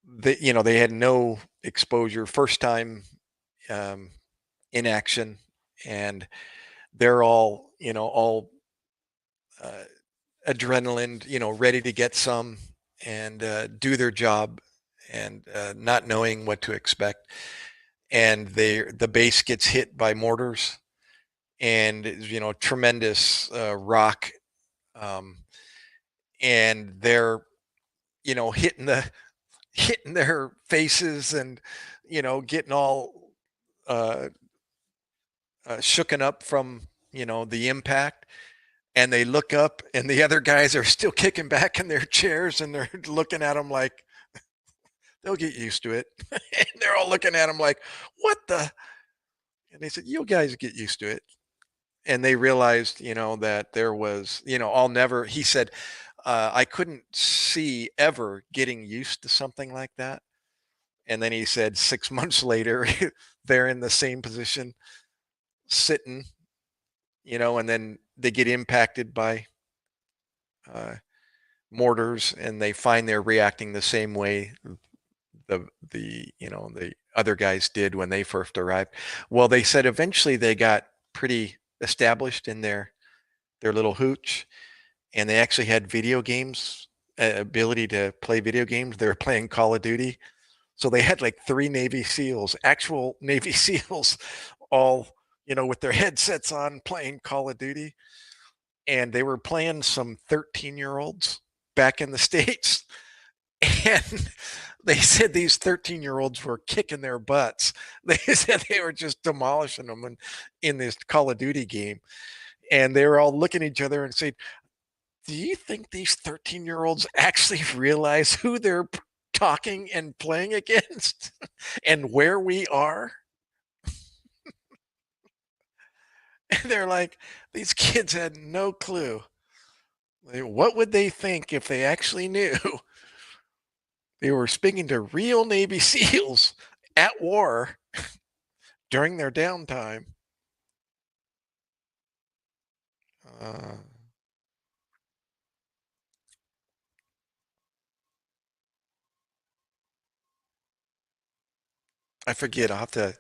they had no exposure, first time um, in action, and they're all uh, adrenaline, ready to get some and do their job, and not knowing what to expect. And the base gets hit by mortars, and tremendous rock, um, and they're hitting hitting their faces, and getting all uh, shooken up from the impact. And they look up, and the other guys are still kicking back in their chairs, and they're looking at them like they'll get used to it. And they're all looking at him like, what the? And they said, you guys get used to it. And they realized, that there was, I'll never, he said, I couldn't see ever getting used to something like that. And then he said 6 months later, they're in the same position, sitting, and then they get impacted by uh, mortars, and they find they're reacting the same way the other guys did when they first arrived. Well, they said eventually they got pretty established in their little hooch, and they actually had video games, ability to play video games. They were playing Call of Duty. So they had like three Navy SEALs, actual Navy SEALs, all, with their headsets on playing Call of Duty. And they were playing some 13-year-olds back in the States. And they said these 13-year-olds were kicking their butts. They said they were just demolishing them in this Call of Duty game. And they were all looking at each other and saying, do you think these 13-year-olds actually realize who they're talking and playing against and where we are? And they're like, these kids had no clue. What would they think if they actually knew they were speaking to real Navy SEALs at war during their downtime? Uh, I forget. I'll have to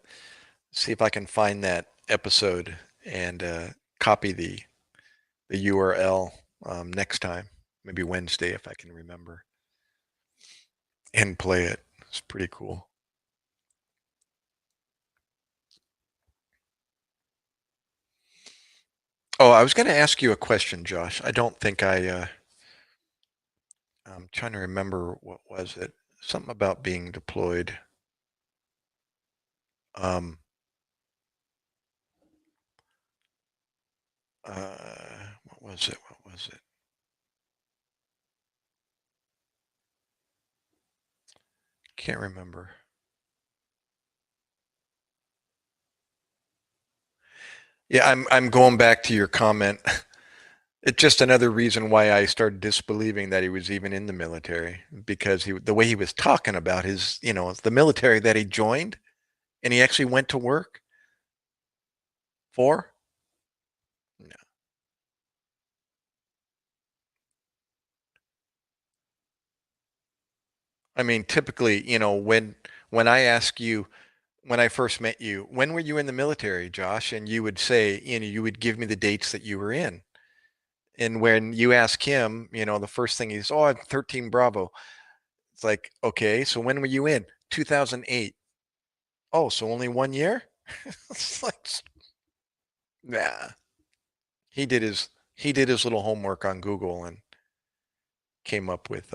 see if I can find that episode and copy the URL next time, maybe Wednesday if I can remember, and play it. It's pretty cool. Oh, I was going to ask you a question, Josh. I don't think I'm trying to remember, what was it? Something about being deployed. Um, what was it? What was it? Can't remember. Yeah, I'm going back to your comment. It's just another reason why I started disbelieving that he was even in the military, because the way he was talking about his, the military that he joined and he actually went to work for. No. I mean, typically, when I ask you, when I first met you, when were you in the military, Josh? And you would say, you would give me the dates that you were in. And when you ask him, the first thing he's, oh, I'm 13 Bravo. It's like, okay, so when were you in? 2008. Oh, so only 1 year? It's like, nah. He did his little homework on Google and came up with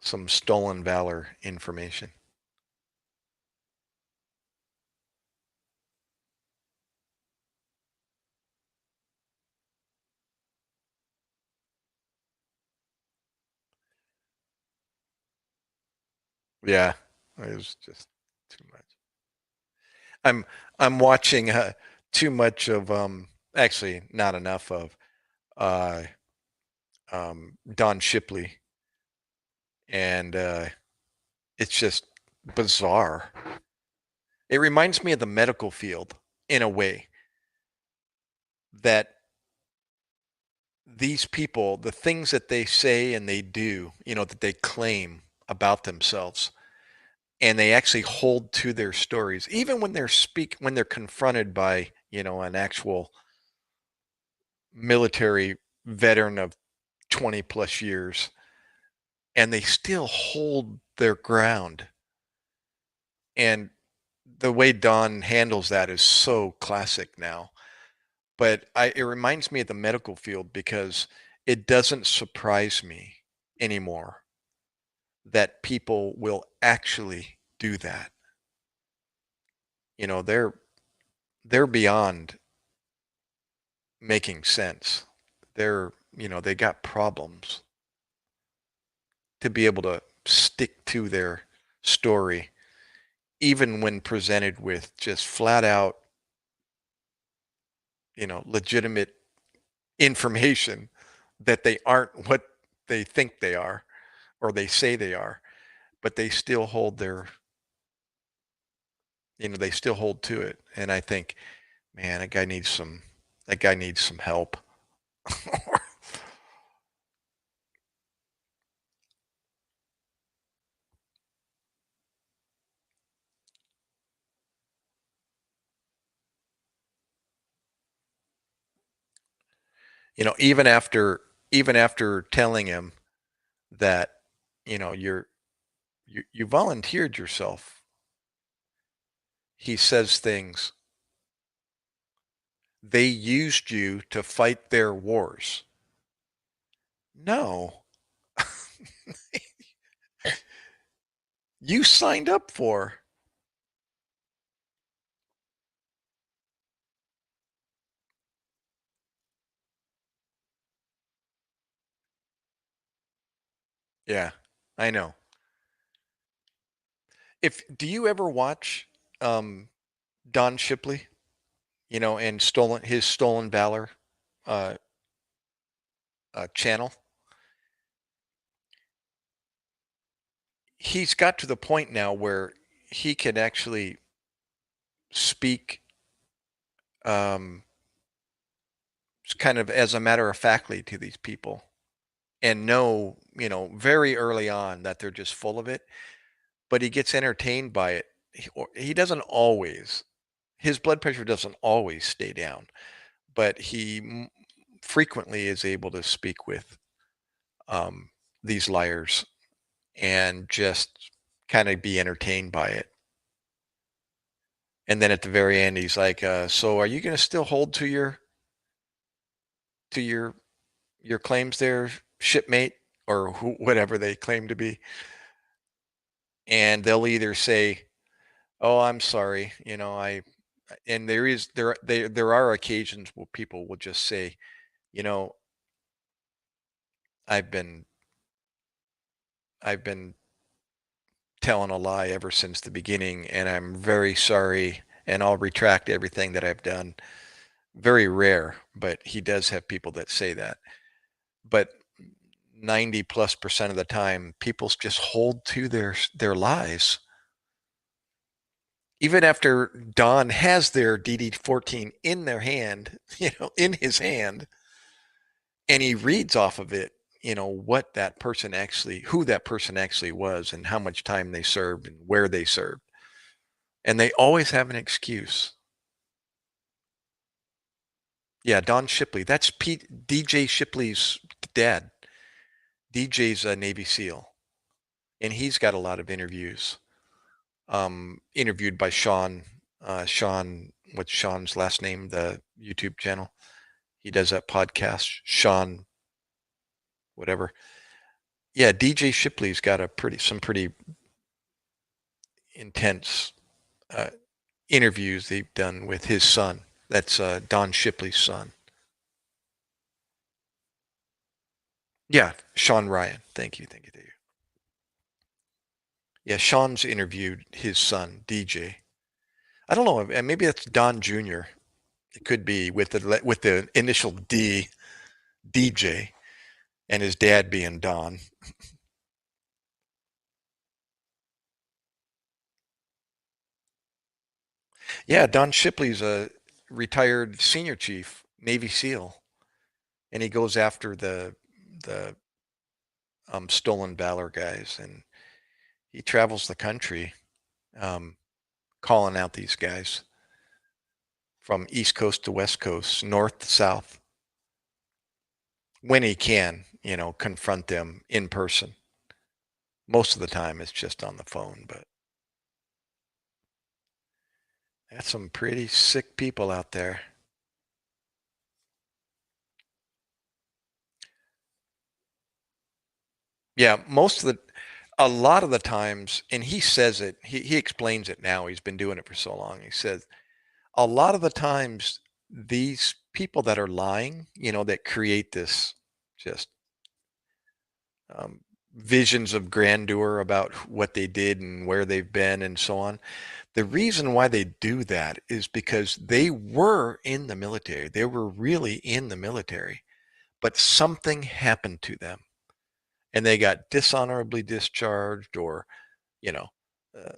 some stolen valor information. Yeah, it was just too much. I'm I'm watching too much of actually not enough of uh Don Shipley, and it's just bizarre. It reminds me of the medical field in a way that these people, the things that they say and they do, that they claim about themselves, and they actually hold to their stories, even when they're confronted by, an actual military veteran of 20 plus years, and they still hold their ground. And the way Don handles that is so classic now. But it reminds me of the medical field because it doesn't surprise me anymore that people will actually do that. They're beyond making sense. They got problems to be able to stick to their story, even when presented with just flat out, legitimate information that they aren't what they think they are or they say they are, but they still hold to it. And I think, man, that guy needs some help. Even after telling him that, you volunteered yourself, he says things. They used you to fight their wars. No, you signed up for. Yeah, I know. If Do you ever watch um Don Shipley, and Stolen Valor uh channel? He's got to the point now where he can actually speak um kind of as a matter of factly to these people and know, very early on that they're just full of it, but he gets entertained by it. He doesn't always. His blood pressure doesn't always stay down, but he frequently is able to speak with um, these liars and just kind of be entertained by it. And then at the very end, he's like, "So, are you going to still hold to your claims there, shipmate, or whatever they claim to be?" And they'll either say, "Oh, I'm sorry, and there are occasions where people will just say, you know, I've been I've been telling a lie ever since the beginning, and I'm very sorry, and I'll retract everything that I've done." Very rare, but he does have people that say that. But 90+% of the time, people just hold to their lies. Even after Don has their DD-14 in their hand, in his hand, and he reads off of it, who that person actually was and how much time they served and where they served. And they always have an excuse. Yeah, Don Shipley. That's Pete DJ Shipley's dad. DJ's a Navy SEAL, and he's got a lot of interviews. Interviewed by Sean. Sean, what's Sean's last name? The YouTube channel. He does that podcast. Sean, whatever. Yeah, DJ Shipley's got some pretty intense uh, interviews they've done with his son. That's Don Shipley's son. Yeah, Sean Ryan. Thank you, thank you, thank you. Yeah, Sean's interviewed his son, DJ. I don't know, maybe that's Don Jr. It could be with the initial D, DJ, and his dad being Don. Yeah, Don Shipley's a retired senior chief, Navy SEAL, and he goes after the stolen valor guys, and he travels the country um, calling out these guys from East Coast to West Coast, North to South, when he can, confront them in person. Most of the time, it's just on the phone, but that's some pretty sick people out there. Yeah, a lot of the times, and he says it, he explains it now. He's been doing it for so long. He says a lot of the times, these people that are lying, that create this just um, visions of grandeur about what they did and where they've been and so on. The reason why they do that is because they were in the military. They were really in the military, but something happened to them and they got dishonorably discharged or, you know,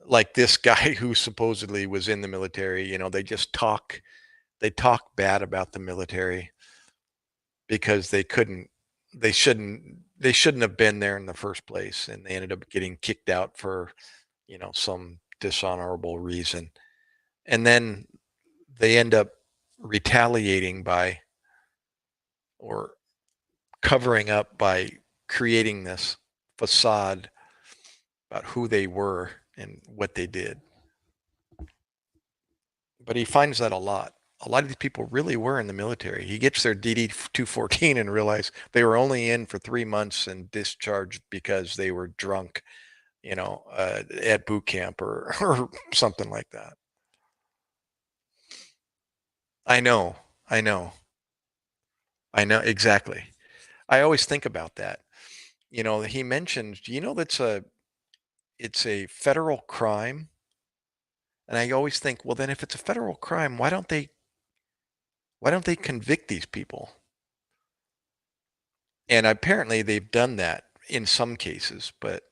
like this guy who supposedly was in the military, they talk bad about the military because they shouldn't have been there in the first place and they ended up getting kicked out for, some dishonorable reason. And then they end up retaliating by or covering up by creating this facade about who they were and what they did. But he finds that a lot. A lot of these people really were in the military. He gets their DD 214 and realize they were only in for 3 months and discharged because they were drunk, at boot camp or, or something like that. I know. I know. I know exactly. I always think about that. He mentioned, it's a federal crime. And I always think, well, then if it's a federal crime, why don't they convict these people? And apparently they've done that in some cases, but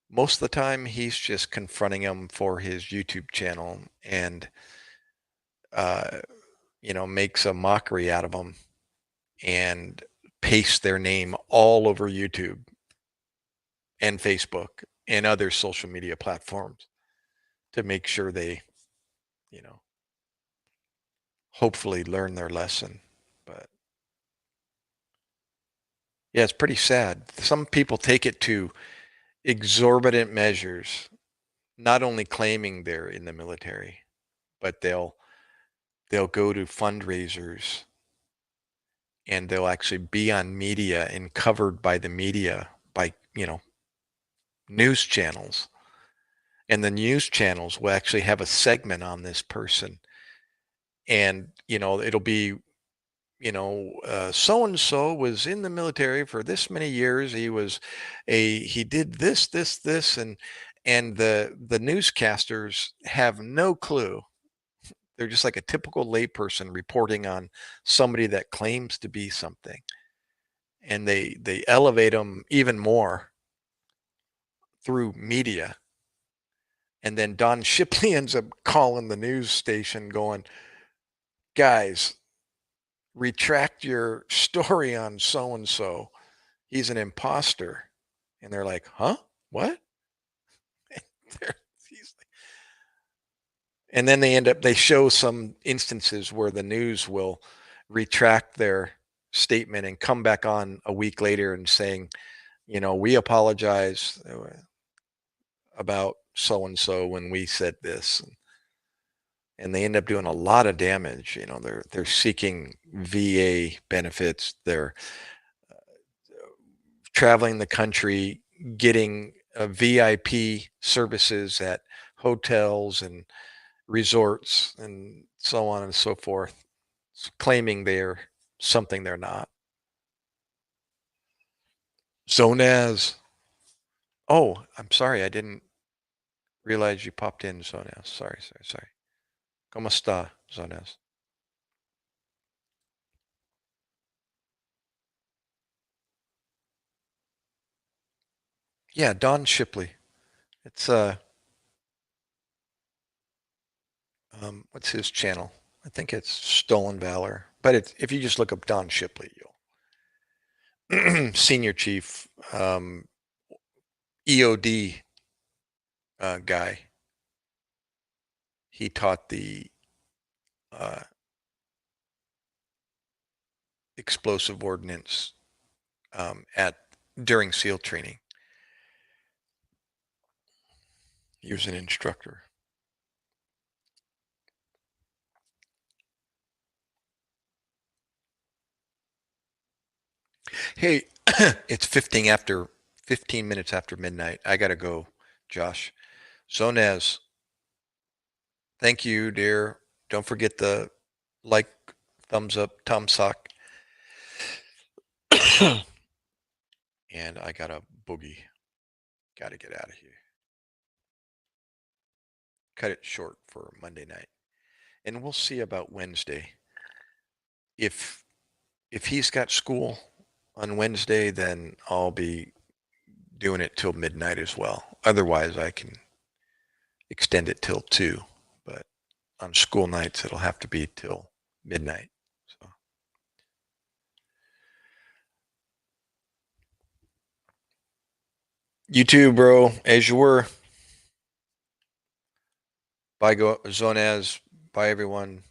most of the time he's just confronting them for his YouTube channel and uh, makes a mockery out of them and pastes their name all over YouTube and Facebook and other social media platforms to make sure they, you know, hopefully learn their lesson. But yeah, it's pretty sad. Some people take it to exorbitant measures, not only claiming they're in the military, but they'll go to fundraisers and they'll actually be on media and covered by the media by, news channels. And the news channels will actually have a segment on this person. And, it'll be, so and so was in the military for this many years. He did this, and the newscasters have no clue. They're just like a typical layperson reporting on somebody that claims to be something, and they elevate them even more through media. And then Don Shipley ends up calling the news station, going, "Guys, retract your story on so and so. He's an imposter." And they're like, "Huh? What?" He's like, and then they show some instances where the news will retract their statement and come back on a week later and saying, we apologize about so and so when we said this, and they end up doing a lot of damage. They're seeking VA benefits. They're traveling the country, getting VIP services at hotels and resorts and so on and so forth, claiming they're something they're not. Zonaz. Oh, I'm sorry. I didn't realize you popped in, Zonaz. Sorry, sorry, sorry. ¿Cómo está, Zonaz? Yeah, Don Shipley. It's what's his channel? I think it's Stolen Valor. But if you just look up Don Shipley, you'll senior chief EOD guy. He taught the uh, explosive ordnance at during SEAL training. He was an instructor. Hey, it's 15 minutes after midnight. I gotta go, Josh. Zonez, thank you, dear. Don't forget the like, thumbs up, Tom Sock. And I got a boogie. Gotta get out of here. Cut it short for Monday night. And we'll see about Wednesday. If he's got school on Wednesday, then I'll be doing it till midnight as well. Otherwise, I can extend it till 2. But on school nights, it'll have to be till midnight. So you too, bro. As you were. Bye, Zonaz. Bye, everyone.